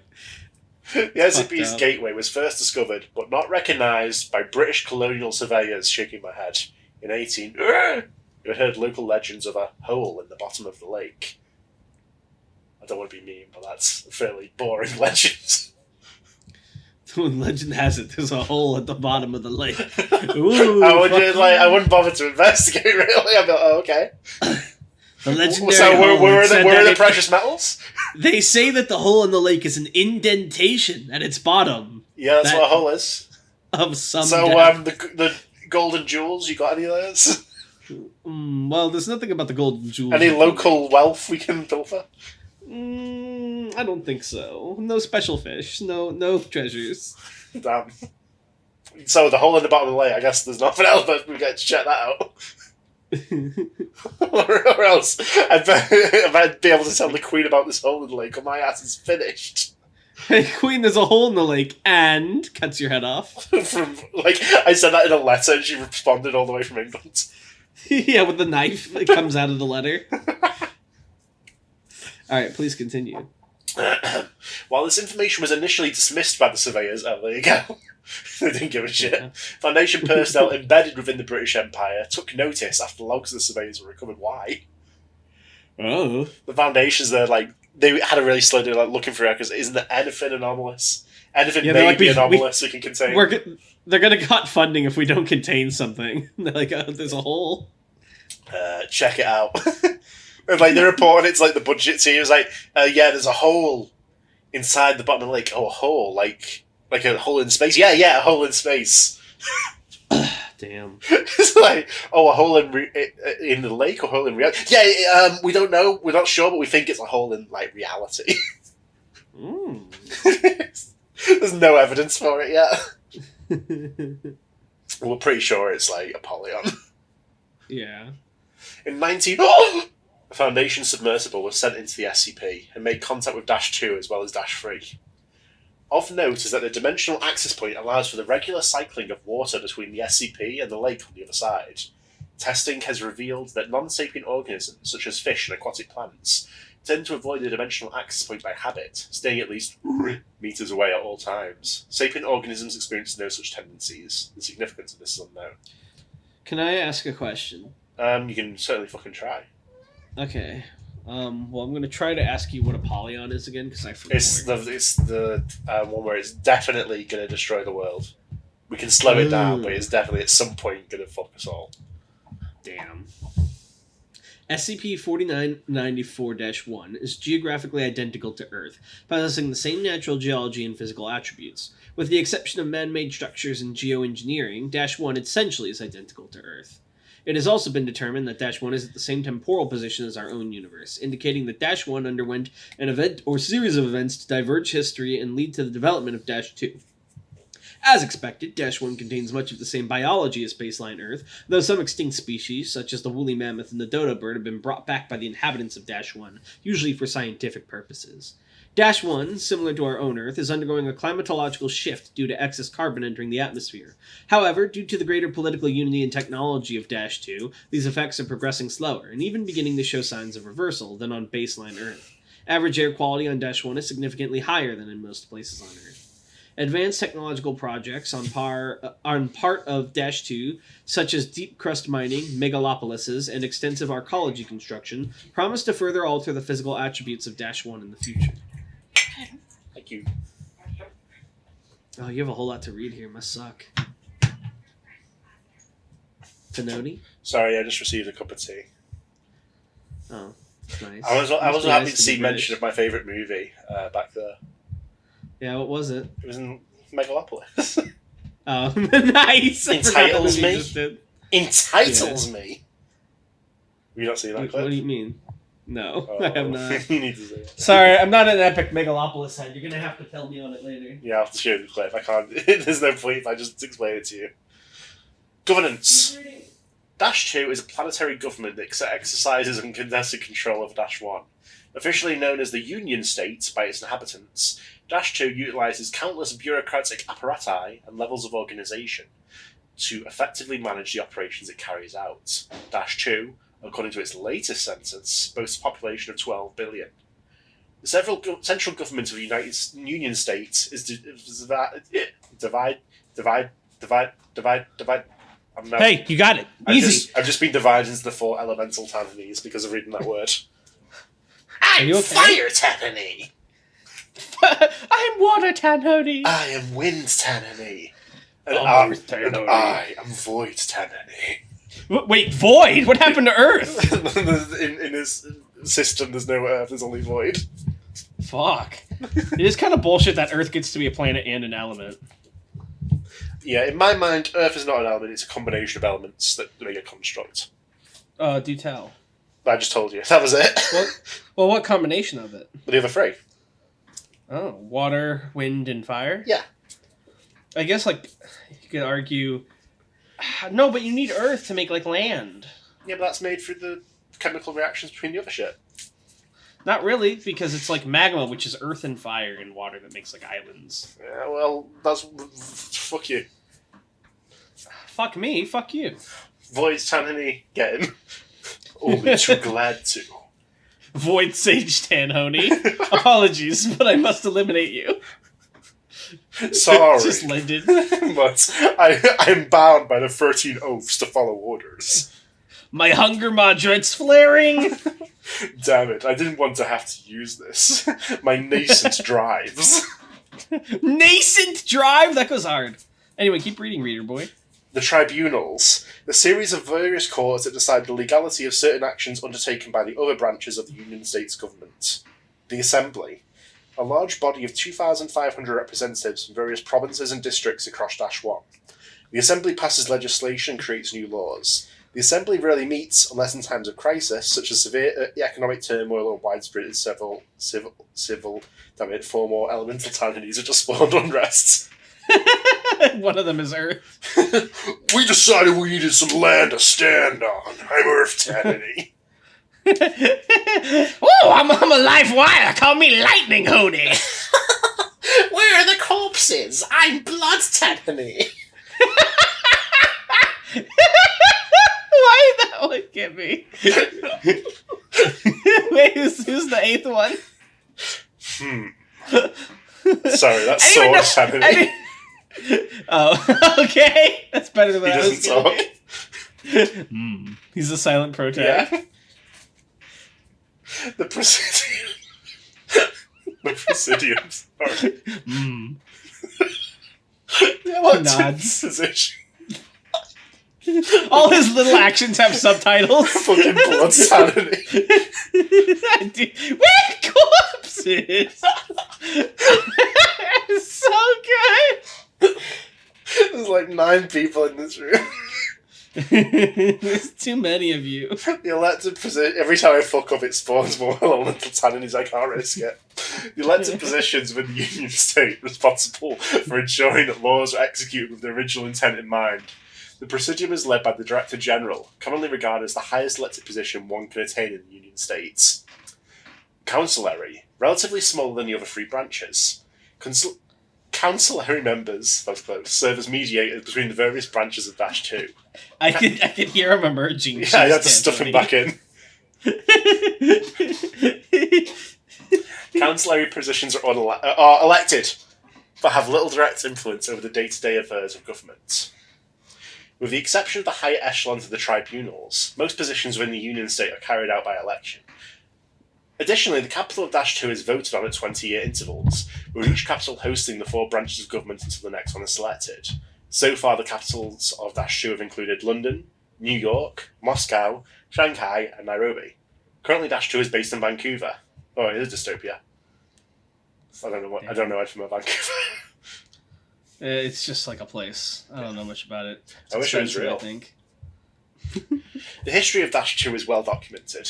The SCP's gateway was first discovered, but not recognised by British colonial surveyors, shaking my head. In 18... You heard local legends of a hole in the bottom of the lake. I don't want to be mean, but that's a fairly boring legend. Legend has it, there's a hole at the bottom of the lake. Ooh, I wouldn't bother to investigate, really. I'd be like, oh, okay. The legendary so hole. where are the precious metals? They say that the hole in the lake is an indentation at its bottom. Yeah, that's what a hole is. Of some So, depth. the golden jewels, you got any of those? Well, there's nothing about the golden jewels. Any local wealth we can pilfer? I don't think so. No special fish. No treasures. Damn. So the hole in the bottom of the lake, I guess there's nothing else, but we get to check that out. or else I'd be able to tell the Queen about this hole in the lake, or my ass is finished. Hey, Queen, there's a hole in the lake, and cuts your head off. From I said that in a letter, and she responded all the way from England. Yeah, with the knife that comes out of the letter. Alright, please continue. While this information was initially dismissed by the surveyors, there you go. They didn't give a shit. Yeah. Foundation personnel embedded within the British Empire took notice after the logs of the surveyors were recovered. Why? Oh. The Foundation's there, they had a really slow day, looking for records. Isn't there anything anomalous? Anything may be anomalous we can contain? They're gonna cut funding if we don't contain something. They're like, oh, there's a hole. Check it out. And they report, it's like the budget team is like, yeah, there's a hole inside the bottom of the lake. Oh, a hole, like a hole in space. Yeah, a hole in space. Damn. It's like, oh, a hole in the lake or a hole in reality? Yeah, we don't know. We're not sure, but we think it's a hole in reality. There's no evidence for it yet. We're pretty sure it's like a polyon. Yeah. In the Foundation submersible was sent into the SCP and made contact with -2 as well as -3. Of note is that the dimensional access point allows for the regular cycling of water between the SCP and the lake on the other side. Testing has revealed that non-sapient organisms, such as fish and aquatic plants, tend to avoid the dimensional access point by habit, staying at least meters away at all times. Sapient organisms experience no such tendencies. The significance of this is unknown. Can I ask a question? You can certainly fucking try. Okay. Well, I'm going to try to ask you what a polyon is again, because I forgot. It's the one where it's definitely going to destroy the world. We can slow it down, but it's definitely at some point going to fuck us all. Damn. SCP-4994-1 is geographically identical to Earth, possessing the same natural geology and physical attributes. With the exception of man-made structures and geoengineering, -1 essentially is identical to Earth. It has also been determined that -1 is at the same temporal position as our own universe, indicating that -1 underwent an event or series of events to diverge history and lead to the development of -2. As expected, -1 contains much of the same biology as baseline Earth, though some extinct species, such as the woolly mammoth and the dodo bird, have been brought back by the inhabitants of -1, usually for scientific purposes. -1, similar to our own Earth, is undergoing a climatological shift due to excess carbon entering the atmosphere. However, due to the greater political unity and technology of -2, these effects are progressing slower, and even beginning to show signs of reversal than on baseline Earth. Average air quality on -1 is significantly higher than in most places on Earth. Advanced technological projects on part of -2, such as deep crust mining, megalopolises, and extensive archaeology construction, promise to further alter the physical attributes of -1 in the future. Thank you. Oh, you have a whole lot to read here. Must suck. Tanhony? Sorry, I just received a cup of tea. Oh, nice. I was Must be happy nice to see be mention British. of my favourite movie back there. Yeah, what was it? It was in Megalopolis. Oh, nice! I forgot that Entitles movie me. just did. Entitles me. Have you not seen that What clip? do you mean? No, Oh, I have not. You need to see it. Sorry, I'm not an epic megalopolis head. You're gonna have to tell me on it later. Yeah, I'll have to show you the clip. I can't. There's no point if I just explain it to you. Governance. -2 is a planetary government that exercises uncontested control of -1. Officially known as the Union State by its inhabitants, -2 utilises countless bureaucratic apparati and levels of organisation to effectively manage the operations it carries out. -2, according to its latest census, boasts a population of 12 billion. The central government of the Union State is divide. Hey, you got it. Easy. I've just been divided into the 4 elemental tanhonies because of reading that word. Are you I'm okay? fire tanhony. I'm water Tanhony. I am wind tanhony. And I'm earth tanhony. and I am void tanhony. Wait, void? What happened to Earth? in this system, there's no earth. There's only void. Fuck. It is kind of bullshit that Earth gets to be a planet and an element. Yeah, in my mind, Earth is not an element. It's a combination of elements that make a construct. Do tell. I just told you. That was it. Well, what combination of it? But the other 3. Oh, water, wind, and fire? Yeah. I guess, you could argue... No, but you need Earth to make, land. Yeah, but that's made through the chemical reactions between the other shit. Not really, because it's like magma, which is earth and fire and water that makes, islands. Yeah, well, that's... Fuck you. Fuck me, fuck you. Void tanhony, get him. Only too glad to. Void Sage Tanhony. Apologies, but I must eliminate you. Sorry. Just landed. But I'm bound by the 13 oaths to follow orders. My hunger moderate's flaring. Damn it, I didn't want to have to use this. My nascent drives. Nascent drive? That goes hard. Anyway, keep reading, reader boy. The tribunals, the series of various courts that decide the legality of certain actions undertaken by the other branches of the Union States government. The Assembly, a large body of 2,500 representatives from various provinces and districts across -1. The Assembly passes legislation and creates new laws. The Assembly rarely meets unless in times of crisis, such as severe economic turmoil or widespread civil, damn it, 4 more elemental tanhonies have just spawned unrest. One of them is Earth. We decided we needed some land to stand on. I'm Earth Tanhony. Oh, I'm a live wire. Call me Lightning Hoodie. Where are the corpses? I'm Blood Tanhony. Why that one get me? Wait, who's the 8th one? Sorry, that's so much Tanhony. Oh, okay. That's better than He I was doesn't talk. He's a silent protest. Yeah. The Presidium. The Presidium. Sorry. The Nods. Position. All his little actions have subtitles. Fucking blood Tanhony. With corpses. So good. There's like 9 people in this room. There's too many of you. The elected position. Every time I fuck up, it spawns more elemental Tanhonies. I can't risk it. The elected positions within the Union State responsible for ensuring that laws are executed with the original intent in mind. The Presidium is led by the Director General, commonly regarded as the highest elected position one can attain in the Union States. Councillary, relatively smaller than the other 3 branches. Councillary members, that was close, serve as mediators between the various branches of Dash 2. I could hear him emerging. Yeah, you had to stuff him back in. Councillary positions are elected, but have little direct influence over the day-to-day affairs of government. With the exception of the higher echelons of the tribunals, most positions within the Union State are carried out by election. Additionally, the capital of Dash 2 is voted on at 20-year intervals, with each capital hosting the 4 branches of government until the next one is selected. So far, the capitals of Dash 2 have included London, New York, Moscow, Shanghai, and Nairobi. Currently, Dash 2 is based in Vancouver. Oh, it is dystopia. I don't know anything about Vancouver. It's just like a place. I don't know much about it. I wish it was real. I think. The history of Dash 2 is well documented.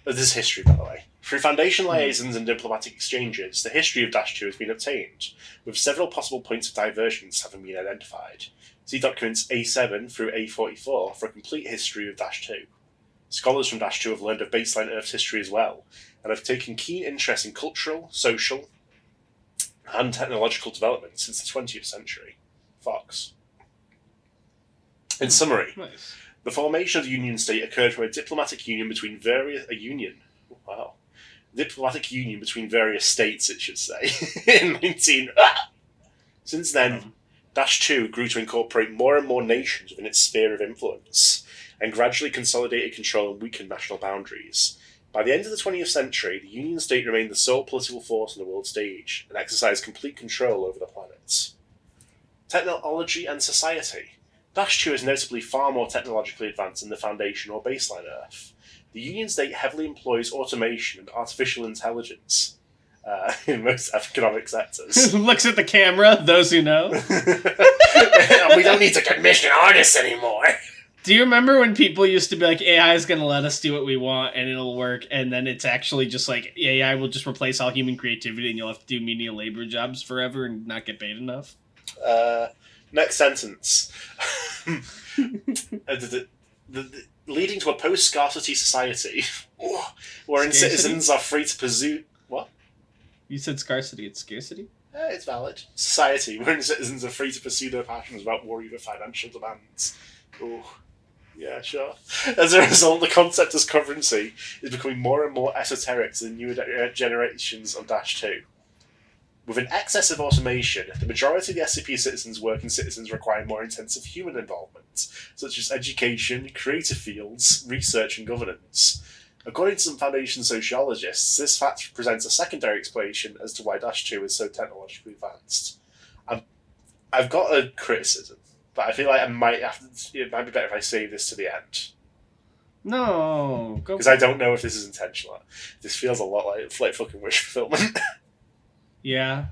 This is history, by the way. Through Foundation liaisons and diplomatic exchanges, the history of Dash 2 has been obtained, with several possible points of divergence having been identified. See documents A7 through A44 for a complete history of Dash 2. Scholars from Dash 2 have learned of baseline Earth's history as well, and have taken keen interest in cultural, social, and technological development since the 20th century. Fox. In summary, Nice. the formation of the Union State occurred from a diplomatic union between various states, it should say, in 19. Since then, Dash 2 grew to incorporate more and more nations within its sphere of influence, and gradually consolidated control and weakened national boundaries. By the end of the 20th century, the Union State remained the sole political force on the world stage, and exercised complete control over the planet. Technology and society. Dash 2 is notably far more technologically advanced than the Foundation or baseline Earth. The Union State heavily employs automation and artificial intelligence in most economic sectors. Looks at the camera, those who know. We don't need to commission artists anymore. Do you remember when people used to be like, AI is going to let us do what we want and it'll work, and then it's actually just like, AI will just replace all human creativity and you'll have to do menial labor jobs forever and not get paid enough? Next sentence. Leading to a post-scarcity society wherein Scarcity? citizens are free to pursue... What? You said scarcity, it's scarcity? It's valid. Society wherein citizens are free to pursue their passions without worry with financial demands. Oh, yeah, sure. As a result, the concept of currency is becoming more and more esoteric to the newer generations of Dash 2. With an excess of automation, the majority of the SCP citizens' working citizens require more intensive human involvement, such as education, creative fields, research, and governance. According to some Foundation sociologists, this fact presents a secondary explanation as to why Dash 2 is so technologically advanced. I've got a criticism, but I feel like it might be better if I save this to the end. No, go. Because I don't know if this is intentional. This feels a lot like fucking wish fulfillment. Yeah.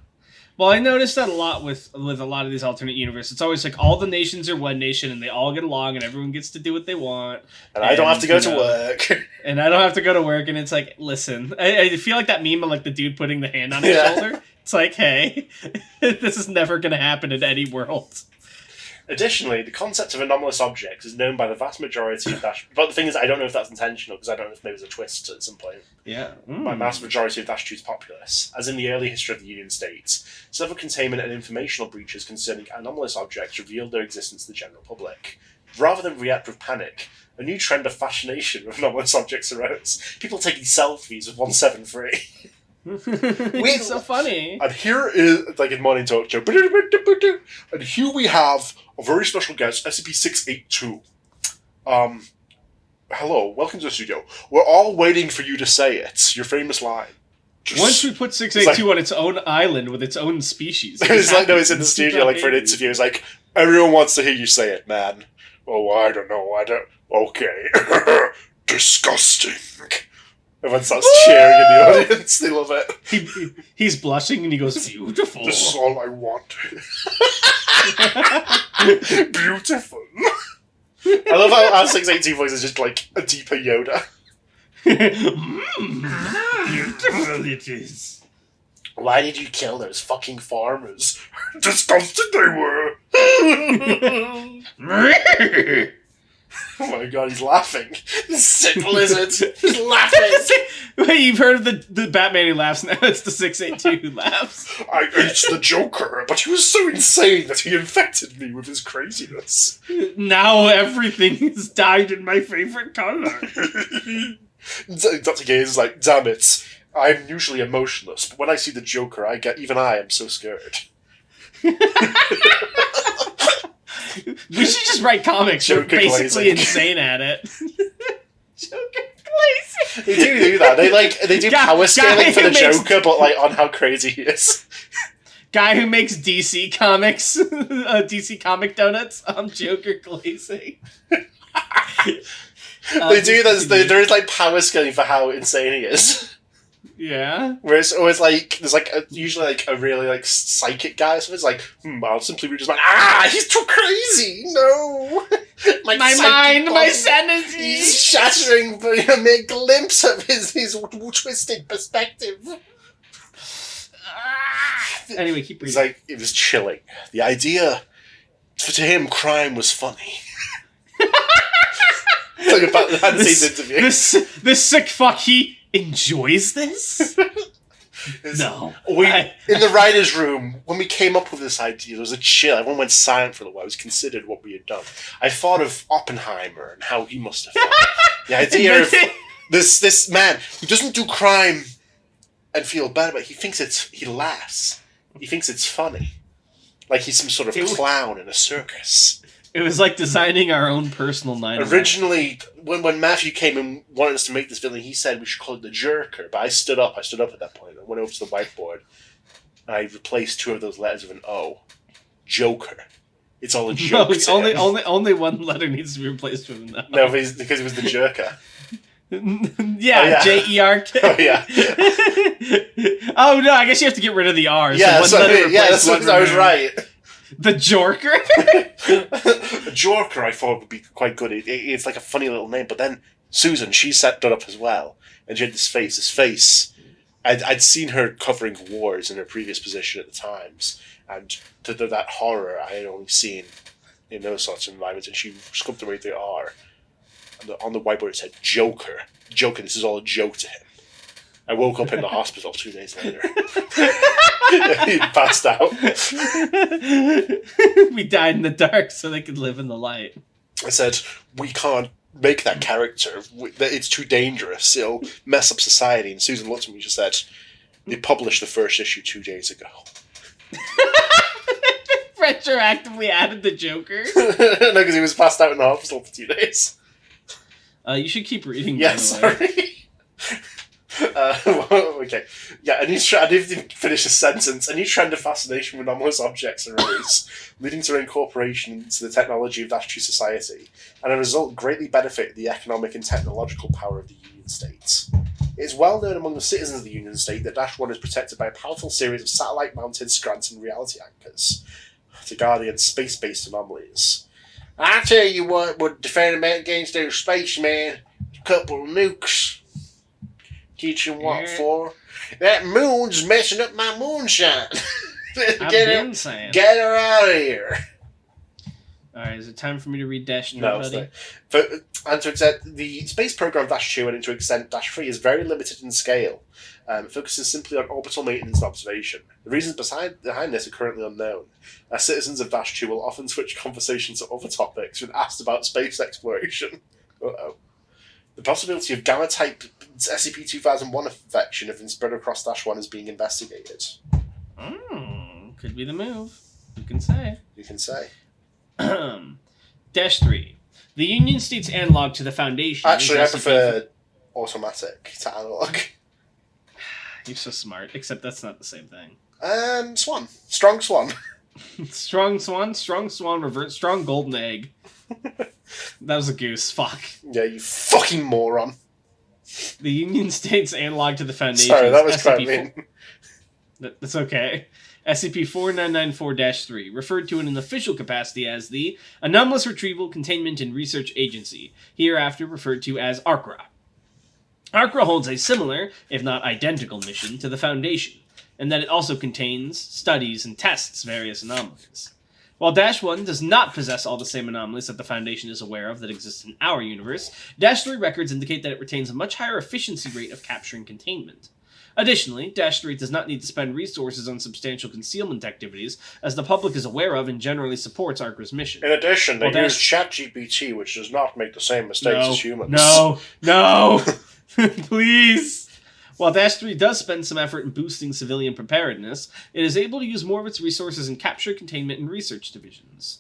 Well, I noticed that a lot with a lot of these alternate universes. It's always like all the nations are one nation and they all get along and everyone gets to do what they want. And I don't have to go to work. And I don't have to go to work. And it's like, listen, I feel like that meme of like the dude putting the hand on his shoulder. It's like, hey, this is never going to happen in any world. Additionally, the concept of anomalous objects is known by the vast majority of Dash... But the thing is, I don't know if that's intentional, because I don't know if maybe there's a twist at some point. Yeah. By vast majority of Dash 2's populace, as in the early history of the Union States, several containment and informational breaches concerning anomalous objects revealed their existence to the general public. Rather than react with panic, a new trend of fascination with anomalous objects arose. People taking selfies with 173. It's so funny. And here is, like in Morning Talk Show, and here we have a very special guest, SCP-682. Hello, welcome to the studio. We're all waiting for you to say it, your famous line. Once we put 682 on its own island with its own species. It's like, no, it's in the studio, like, for an interview. It's like, everyone wants to hear you say it, man. Oh, I don't know. Okay. Disgusting. Everyone starts cheering in the audience. They love it. He's blushing and he goes, beautiful. This is all I wanted. Beautiful. I love how our 682 voice is just like a deeper Yoda. Beautiful it is. Why did you kill those fucking farmers? Disgusting they were. Oh my god, he's laughing. This sick lizard. He's laughing. Wait, you've heard of the Batman who laughs now? It's the 682 who laughs. I ate the Joker, but he was so insane that he infected me with his craziness. Now everything is dyed in my favorite color. Dr. Gaze is like, damn it. I'm usually emotionless, but when I see the Joker, I am so scared. We should just write comics. We're basically insane at it. Joker glazing. They do that. They do power scaling for the Joker, but like on how crazy he is. Guy who makes DC comics, DC comic donuts. I'm Joker glazing. They do this. There is like power scaling for how insane he is. Yeah. Where it's always like there's like usually like a really like psychic guy, so it's like, I'll simply read his mind. He's too crazy. No, my mind, body, my sanity. He's shattering, but you make a glimpse of his twisted perspective. Anyway, keep reading. It's like it was chilling. The idea, to him, crime was funny. It's like about the interview. This sick fuck, he enjoys this? No. In the writer's room, when we came up with this idea, there was a chill. Everyone went silent for a while. It was considered what we had done. I thought of Oppenheimer and how he must have felt. The idea of this man who doesn't do crime and feel bad about it. He laughs. He thinks it's funny. Like he's some sort of clown in a circus. It was like designing our own personal 9/11. Originally, when Matthew came and wanted us to make this villain, he said we should call it the Jerker. But I stood up at that point. I went over to the whiteboard. And I replaced 2 of those letters with an O. Joker. It's all a joke. No, only one letter needs to be replaced with an O. No, because it was the Jerker. Yeah, Jerk. Oh yeah. Oh no, I guess you have to get rid of the R. Yeah, that's what I was right. The Jorker? A Jorker, I thought would be quite good. It's like a funny little name. But then Susan, she set that up as well. And she had this face. I'd seen her covering wars in her previous position at the Times. And that horror I had only seen in those sorts of environments. And she sculpted away the R. And on the whiteboard it said, Joker. Joker, this is all a joke to him. I woke up in the hospital 2 days later. He passed out. We died in the dark so they could live in the light. I said, we can't make that character. It's too dangerous. It'll mess up society. And Susan looked at me and she said, they published the first issue 2 days ago. Retroactively added the Joker? No, because he was passed out in the hospital for 2 days. You should keep reading. Yeah, sorry. Okay. Yeah, I didn't even finish a sentence. A new trend of fascination with anomalous objects arose, leading to their incorporation into the technology of Dash 2 society, and as a result greatly benefited the economic and technological power of the Union States. It is well known among the citizens of the Union State that Dash 1 is protected by a powerful series of satellite-mounted Scranton reality anchors to guard against space-based anomalies. I tell you what would defend against those spacemen, a couple of nukes. Teaching what for? That moon's messing up my moonshine. Get her out of here. Alright, is it time for me to read Dash 2, no, buddy? And to extent, the space program Dash 2 and to extent Dash 3 is very limited in scale. It focuses simply on orbital maintenance and observation. The reasons behind this are currently unknown. As citizens of Dash 2 will often switch conversations to other topics when asked about space exploration. Uh-oh. The possibility of gamma-type SCP-2001 infection have been spread across Dash 1 is being investigated. Could be the move. You can say. You can say. Dash 3. The Union State's analog to the Foundation. Actually, I prefer automatic to analog. You're so smart, except that's not the same thing. Swan. Strong swan. Strong swan, revert, strong golden egg. That was a goose. Fuck. Yeah, you fucking moron. The Union States analog to the Foundation. Sorry, that was quite mean. That's okay. SCP-4994-3, referred to in an official capacity as the Anomalous Retrieval, Containment, and Research Agency, hereafter referred to as ARCRA. ARCRA holds a similar, if not identical, mission to the Foundation, and that it also contains, studies, and tests various anomalies. While Dash-1 does not possess all the same anomalies that the Foundation is aware of that exist in our universe, Dash-3 records indicate that it retains a much higher efficiency rate of capturing containment. Additionally, Dash-3 does not need to spend resources on substantial concealment activities, as the public is aware of and generally supports ARCRA's mission. In addition, they use ChatGPT, which does not make the same mistakes as humans. No! Please! While Dash-3 does spend some effort in boosting civilian preparedness, it is able to use more of its resources in capture, containment, and research divisions.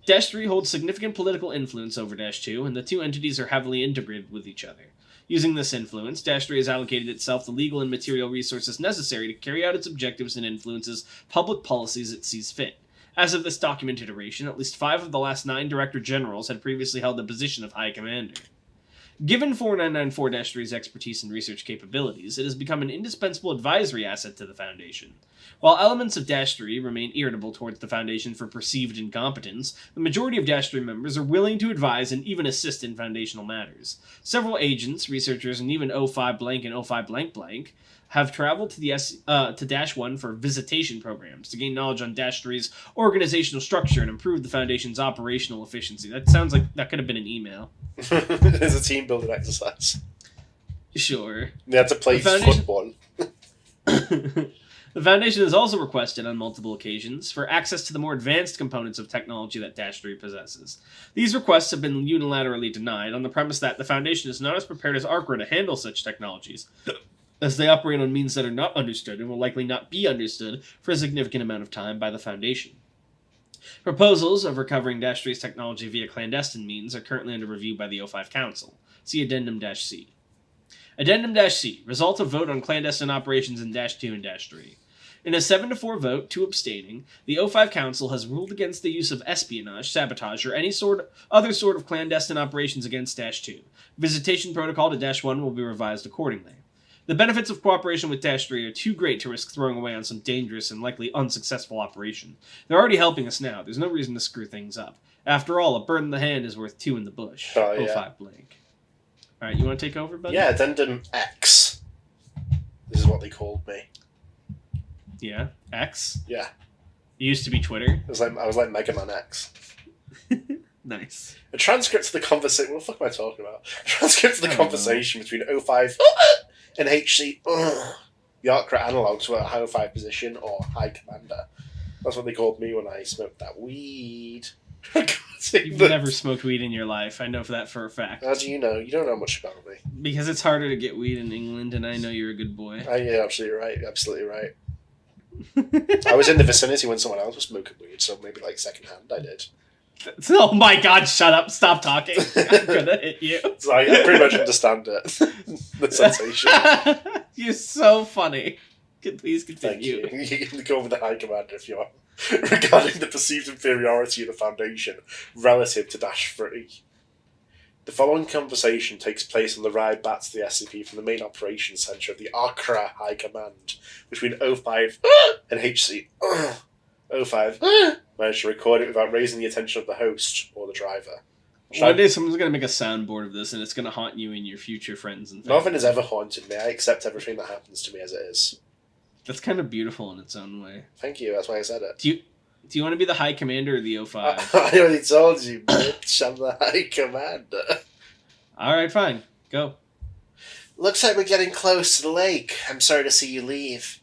Dash-3 holds significant political influence over Dash-2, and the two entities are heavily integrated with each other. Using this influence, Dash-3 has allocated itself the legal and material resources necessary to carry out its objectives and influences public policies it sees fit. As of this document iteration, at least 5 of the last 9 Director Generals had previously held the position of High Commander. Given 4994-3's expertise and research capabilities, it has become an indispensable advisory asset to the Foundation. While elements of Dash-3 remain irritable towards the Foundation for perceived incompetence, the majority of Dash-3 members are willing to advise and even assist in foundational matters. Several agents, researchers, and even O5 blank and O5 blank blank have traveled to to Dash-1 for visitation programs to gain knowledge on Dash-3's organizational structure and improve the Foundation's operational efficiency. That sounds like that could have been an email. It's a team building exercise. Sure. They had to play football. The Foundation has also requested on multiple occasions for access to the more advanced components of technology that Dash-3 possesses. These requests have been unilaterally denied on the premise that the Foundation is not as prepared as ARCRA to handle such technologies, as they operate on means that are not understood and will likely not be understood for a significant amount of time by the Foundation. Proposals of recovering Dash-3's technology via clandestine means are currently under review by the O5 Council. See Addendum-C. Addendum-C. Result of vote on clandestine operations in Dash-2 and Dash-3. In a 7-4 vote, 2 abstaining, the O5 Council has ruled against the use of espionage, sabotage, or any other sort of clandestine operations against Dash-2. Visitation protocol to Dash-1 will be revised accordingly. The benefits of cooperation with Dash-3 are too great to risk throwing away on some dangerous and likely unsuccessful operation. They're already helping us now. There's no reason to screw things up. After all, a bird in the hand is worth 2 in the bush. Oh, yeah. O5 blank. Alright, you want to take over, buddy? Yeah, Addendum X. This is what they called me. Yeah? X? Yeah. It used to be Twitter. I was like Mega Man X. Nice. A transcript of the conversation... What the fuck am I talking about? A transcript of the conversation between O5 and HC. The ARCRA analogs were a High 5 position or High Commander. That's what they called me when I smoked that weed. You've never smoked weed in your life. I know that for a fact. How do you know? You don't know much about me. Because it's harder to get weed in England, and I know you're a good boy. Yeah, absolutely right. Absolutely right. I was in the vicinity when someone else was smoking weed, so maybe like secondhand I did. Oh my god, shut up. Stop talking. I'm gonna hit you. So I pretty much understand it. The sensation. You're so funny. Please continue. Thank you. You can go with the High Commander if you want. Regarding the perceived inferiority of the Foundation relative to Dash-3. The following conversation takes place on the ride back to the SCP from the main operations centre of the ARCRA High Command between O5 and HC. O5 managed to record it without raising the attention of the host or the driver. One day someone's going to make a soundboard of this and it's going to haunt you and your future friends and family. Nothing has ever haunted me. I accept everything that happens to me as it is. That's kind of beautiful in its own way. Thank you, that's why I said it. Do you want to be the High Commander or the O5? I already told you, bitch. I'm the High Commander. Alright, fine. Go. Looks like we're getting close to the lake. I'm sorry to see you leave.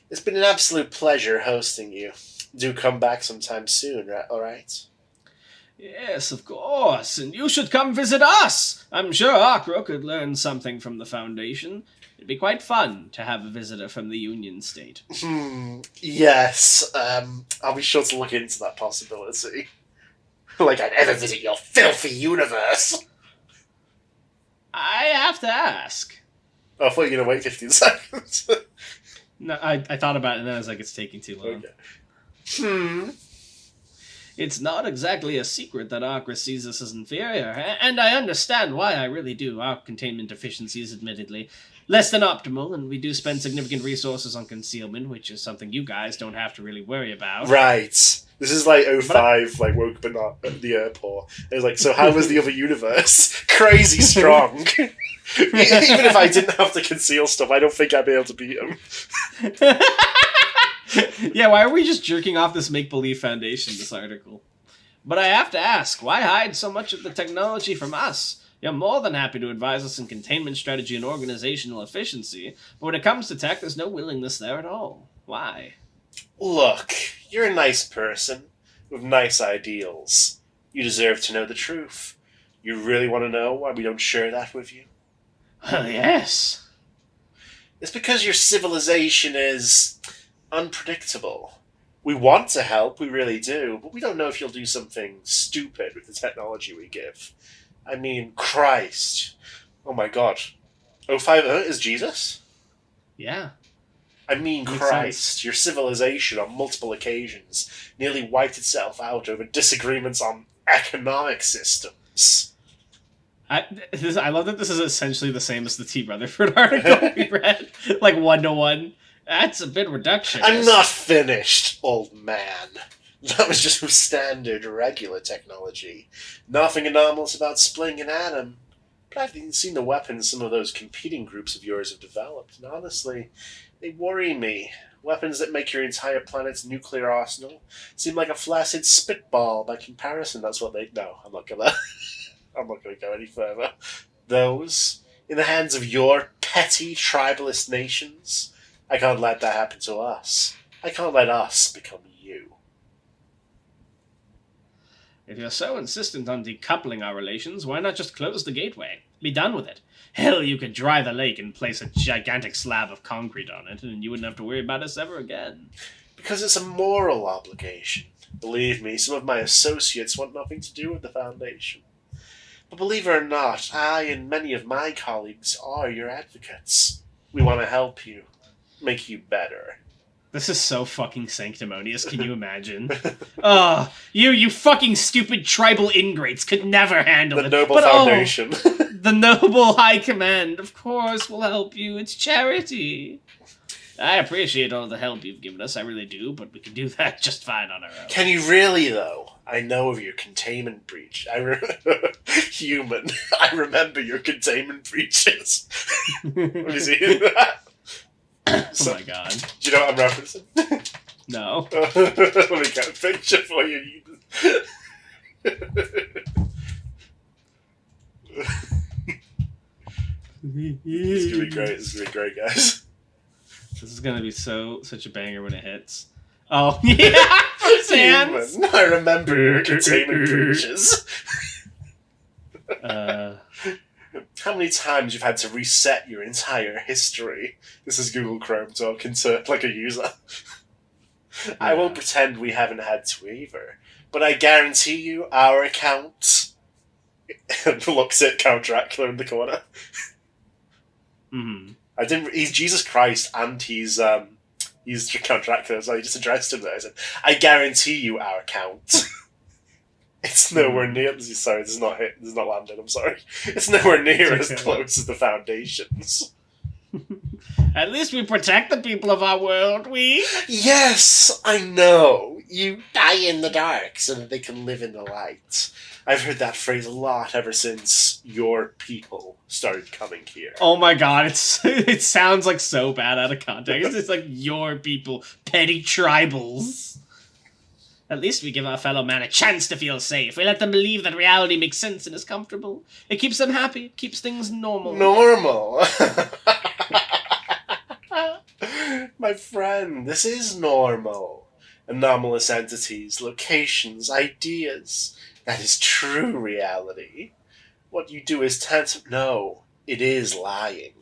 It's been an absolute pleasure hosting you. Do come back sometime soon, alright? Yes, of course. And you should come visit us. I'm sure ARCRA could learn something from the Foundation. It'd be quite fun to have a visitor from the Union State. Yes. I'll be sure to look into that possibility. Like I'd ever visit your filthy universe. I have to ask. Oh, I thought you were going to wait 15 seconds. No, I thought about it and then I was like, it's taking too long. Okay. It's not exactly a secret that Arcris sees us as inferior, and I understand why, I really do. Our containment efficiency is admittedly less than optimal, and we do spend significant resources on concealment, which is something you guys don't have to really worry about. Right. This is like 05, like woke but not at the airport. It was like, so how was the other universe? Crazy strong. Even if I didn't have to conceal stuff, I don't think I'd be able to beat him. Yeah, why are we just jerking off this make-believe foundation, this article? But I have to ask, why hide so much of the technology from us? You're more than happy to advise us in containment strategy and organizational efficiency, but when it comes to tech, there's no willingness there at all. Why? Look, you're a nice person with nice ideals. You deserve to know the truth. You really want to know why we don't share that with you? Well, yes. It's because your civilization is unpredictable. We want to help, we really do, but we don't know if you'll do something stupid with the technology we give. I mean, Christ. Oh my god. 05 is Jesus? Yeah. I mean, Makes Christ. sense. Your civilization on multiple occasions nearly wiped itself out over disagreements on economic systems. I love that this is essentially the same as the T. Rutherford article we read, like 1-to-1. That's a bit reductionist. I'm not finished, old man. That was just with standard, regular technology. Nothing anomalous about splitting an atom. But I've even seen the weapons some of those competing groups of yours have developed, and honestly, they worry me. Weapons that make your entire planet's nuclear arsenal seem like a flaccid spitball by comparison. That's what they... No, I'm not gonna go any further. Those, in the hands of your petty tribalist nations... I can't let that happen to us. I can't let us become you. If you're so insistent on decoupling our relations, why not just close the gateway? Be done with it. Hell, you could dry the lake and place a gigantic slab of concrete on it, and you wouldn't have to worry about us ever again. Because it's a moral obligation. Believe me, some of my associates want nothing to do with the Foundation. But believe it or not, I and many of my colleagues are your advocates. We want to help you. Make you better. This is so fucking sanctimonious, can you imagine? Oh, you fucking stupid tribal ingrates could never handle it. The Noble But, Foundation. The Noble High Command, of course, will help you. It's charity. I appreciate all the help you've given us, I really do, but we can do that just fine on our own. Can you really, though? I know of your containment breach. Human. I remember your containment breaches. Let me see. Oh my god. Do you know what I'm referencing? No. Let me get a picture for you. It's gonna be great. It's gonna be great, guys. This is gonna be such a banger when it hits. Oh yeah, Sans. Human. I remember your containment breaches. How many times you've had to reset your entire history? This is Google Chrome talking to like a user. Yeah. I won't pretend we haven't had to either, but I guarantee you our account looks at Count Dracula in the corner. Mm-hmm. He's Jesus Christ and he's Count Dracula, so I just addressed him there. I said, I guarantee you our account. It's nowhere near. Sorry, this is not landed. I'm sorry. It's nowhere near as close as the Foundations. At least we protect the people of our world. Yes, I know. You die in the dark so that they can live in the light. I've heard that phrase a lot ever since your people started coming here. Oh my god, it sounds like so bad out of context. It's like your people, petty tribals. At least we give our fellow man a chance to feel safe. We let them believe that reality makes sense and is comfortable. It keeps them happy. It keeps things normal. Normal? My friend, this is normal. Anomalous entities, locations, ideas. That is true reality. What you do is No, it is lying.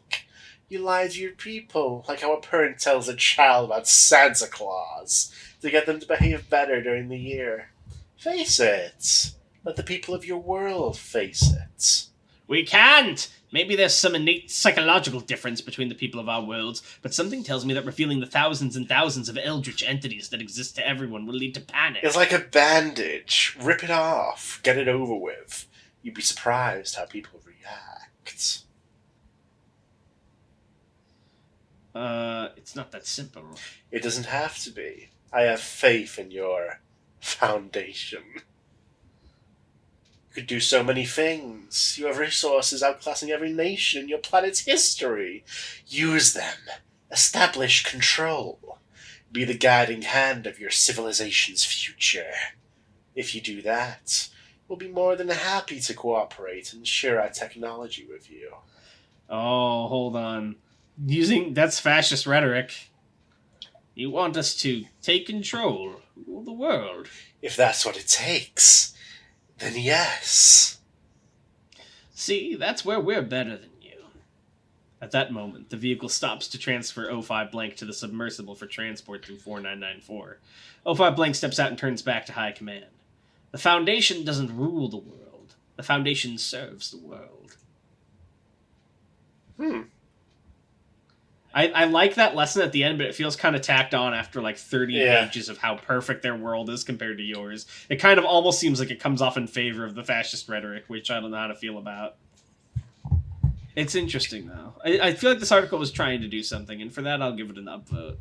You lie to your people, like how a parent tells a child about Santa Claus, to get them to behave better during the year. Face it. Let the people of your world face it. We can't! Maybe there's some innate psychological difference between the people of our worlds, but something tells me that revealing the thousands and thousands of eldritch entities that exist to everyone will lead to panic. It's like a bandage. Rip it off. Get it over with. You'd be surprised how people react. It's not that simple. It doesn't have to be. I have faith in your foundation. You could do so many things. You have resources outclassing every nation in your planet's history. Use them. Establish control. Be the guiding hand of your civilization's future. If you do that, we'll be more than happy to cooperate and share our technology with you. Oh, hold on. That's fascist rhetoric. You want us to take control, rule the world. If that's what it takes, then yes. See, that's where we're better than you. At that moment, the vehicle stops to transfer 05 Blank to the submersible for transport through 4994. 05 Blank steps out and turns back to High Command. The Foundation doesn't rule the world. The Foundation serves the world. I like that lesson at the end, but it feels kind of tacked on after like 30 pages of how perfect their world is compared to yours. It kind of almost seems like it comes off in favor of the fascist rhetoric, which I don't know how to feel about. It's interesting, though. I feel like this article was trying to do something, and for that I'll give it an upvote.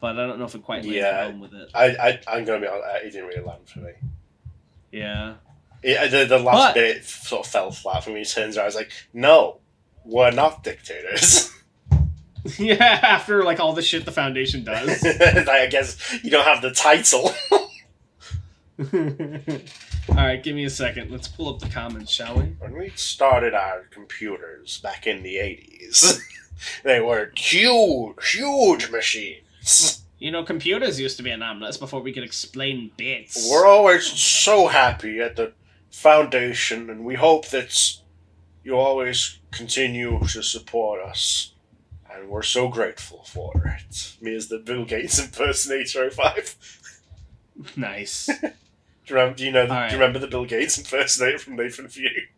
But I don't know if it quite landed home with it. I'm going to be honest, it didn't really land for me. Yeah. The last bit sort of fell flat for me. He turns around, I was like, no, we're not dictators. Yeah, after like all the shit the Foundation does. I guess you don't have the title. Alright, give me a second. Let's pull up the comments, shall we? When we started our computers back in the 80s, they were huge machines. You know, computers used to be anomalous before we could explain bits. We're always so happy at the Foundation, and we hope that you always continue to support us. And we're so grateful for it. Me as the Bill Gates impersonator 05. Nice. Do you remember the Bill Gates impersonator from Nathan Few?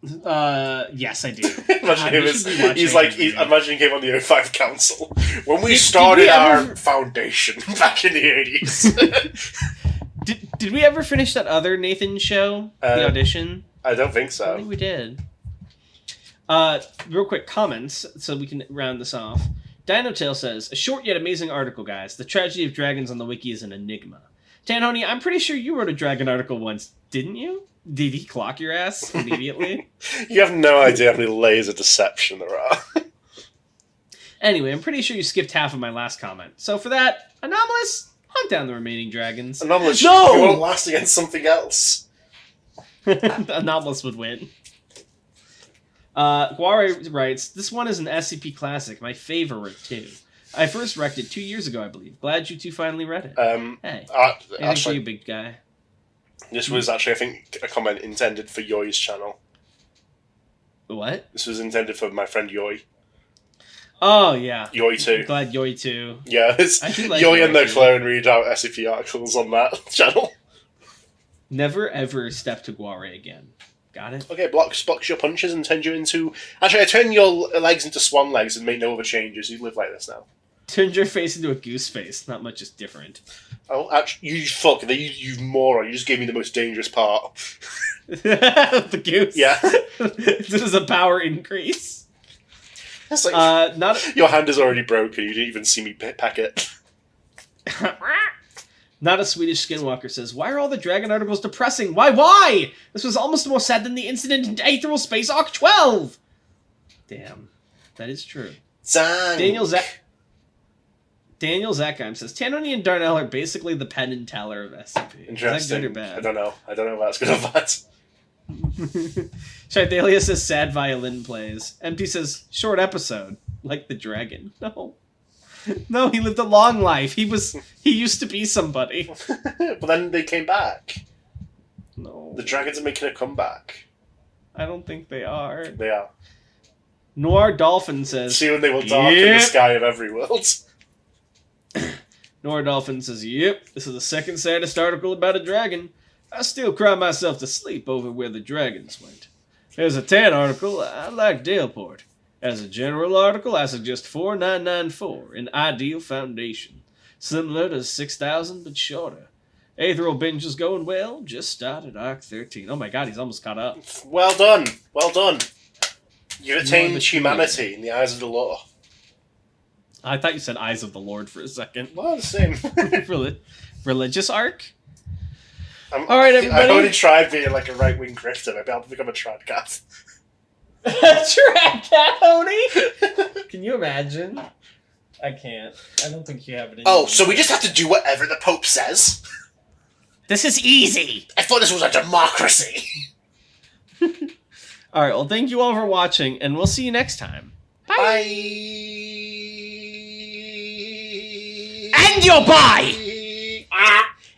Yes, I do. Imagine he came on the 05 Council. When we started our foundation back in the 80s. Did we ever finish that other Nathan show? The audition? I don't think so. I think we did. Real quick comments, so we can round this off. Dinotail says, a short yet amazing article, guys. The tragedy of dragons on the wiki is an enigma. Tanhony, I'm pretty sure you wrote a dragon article once, didn't you? Did he clock your ass immediately? You have no idea how many layers of deception there are. Anyway, I'm pretty sure you skipped half of my last comment. So for that, Anomalous, hunt down the remaining dragons. Anomalous, no! You won't last against something else. Anomalous would win. Guare writes, this one is an SCP classic, my favorite too. I first wrecked it 2 years ago, I believe. Glad you two finally read it. Hey, thanks for you, big guy. This was actually, I think, a comment intended for Yoi's channel. What? This was intended for my friend Yoi. Oh, yeah. Yoi 2. I'm glad Yoi 2. Yeah, it's Yoi and Claire read out SCP articles on that channel. Never ever step to Guare again. Got it? Okay, blocks your punches and turn you into... Actually, I turn your legs into swan legs and make no other changes. You live like this now. Turned your face into a goose face. Not much is different. Oh, actually, you moron. You just gave me the most dangerous part. The goose? Yeah. This is a power increase. That's like, your hand is already broken. You didn't even see me pack it. Not a Swedish Skinwalker says, why are all the dragon articles depressing? Why? This was almost more sad than the incident in Aetheral Space Arc 12! Damn. That is true. Daniel Zackheim says, Tanhony and Darnell are basically the Penn and Teller of SCP. Interesting. Is that good or bad? I don't know if that's good or bad. Shidalia says, sad violin plays. Empty says, short episode. Like the dragon. No, he lived a long life. He used to be somebody. But then they came back. No. The dragons are making a comeback. I don't think they are. They are. Noir Dolphin says... Soon they will darken the sky of every world. Noir Dolphin says, yep, this is the second saddest article about a dragon. I still cry myself to sleep over where the dragons went. Here's a 10 article. I like Daleport. As a general article, I suggest 4994 in Ideal Foundation. Similar to 6000, but shorter. Aetheral binge is going well. Just started Arc 13. Oh my god, he's almost caught up. Well done. Well done. You've attained humanity in the eyes of the law. I thought you said Eyes of the Lord for a second. Well, the same. Religious arc? All right, everybody. I've already tried being like a right-wing grifter. Maybe I'll become a trad cat. Trad cat, Honey? Can you imagine? I can't. I don't think you have it in Oh, so we just have to do whatever the Pope says? This is easy! I thought this was a democracy! Alright, well, thank you all for watching, and we'll see you next time. Bye! And your bye!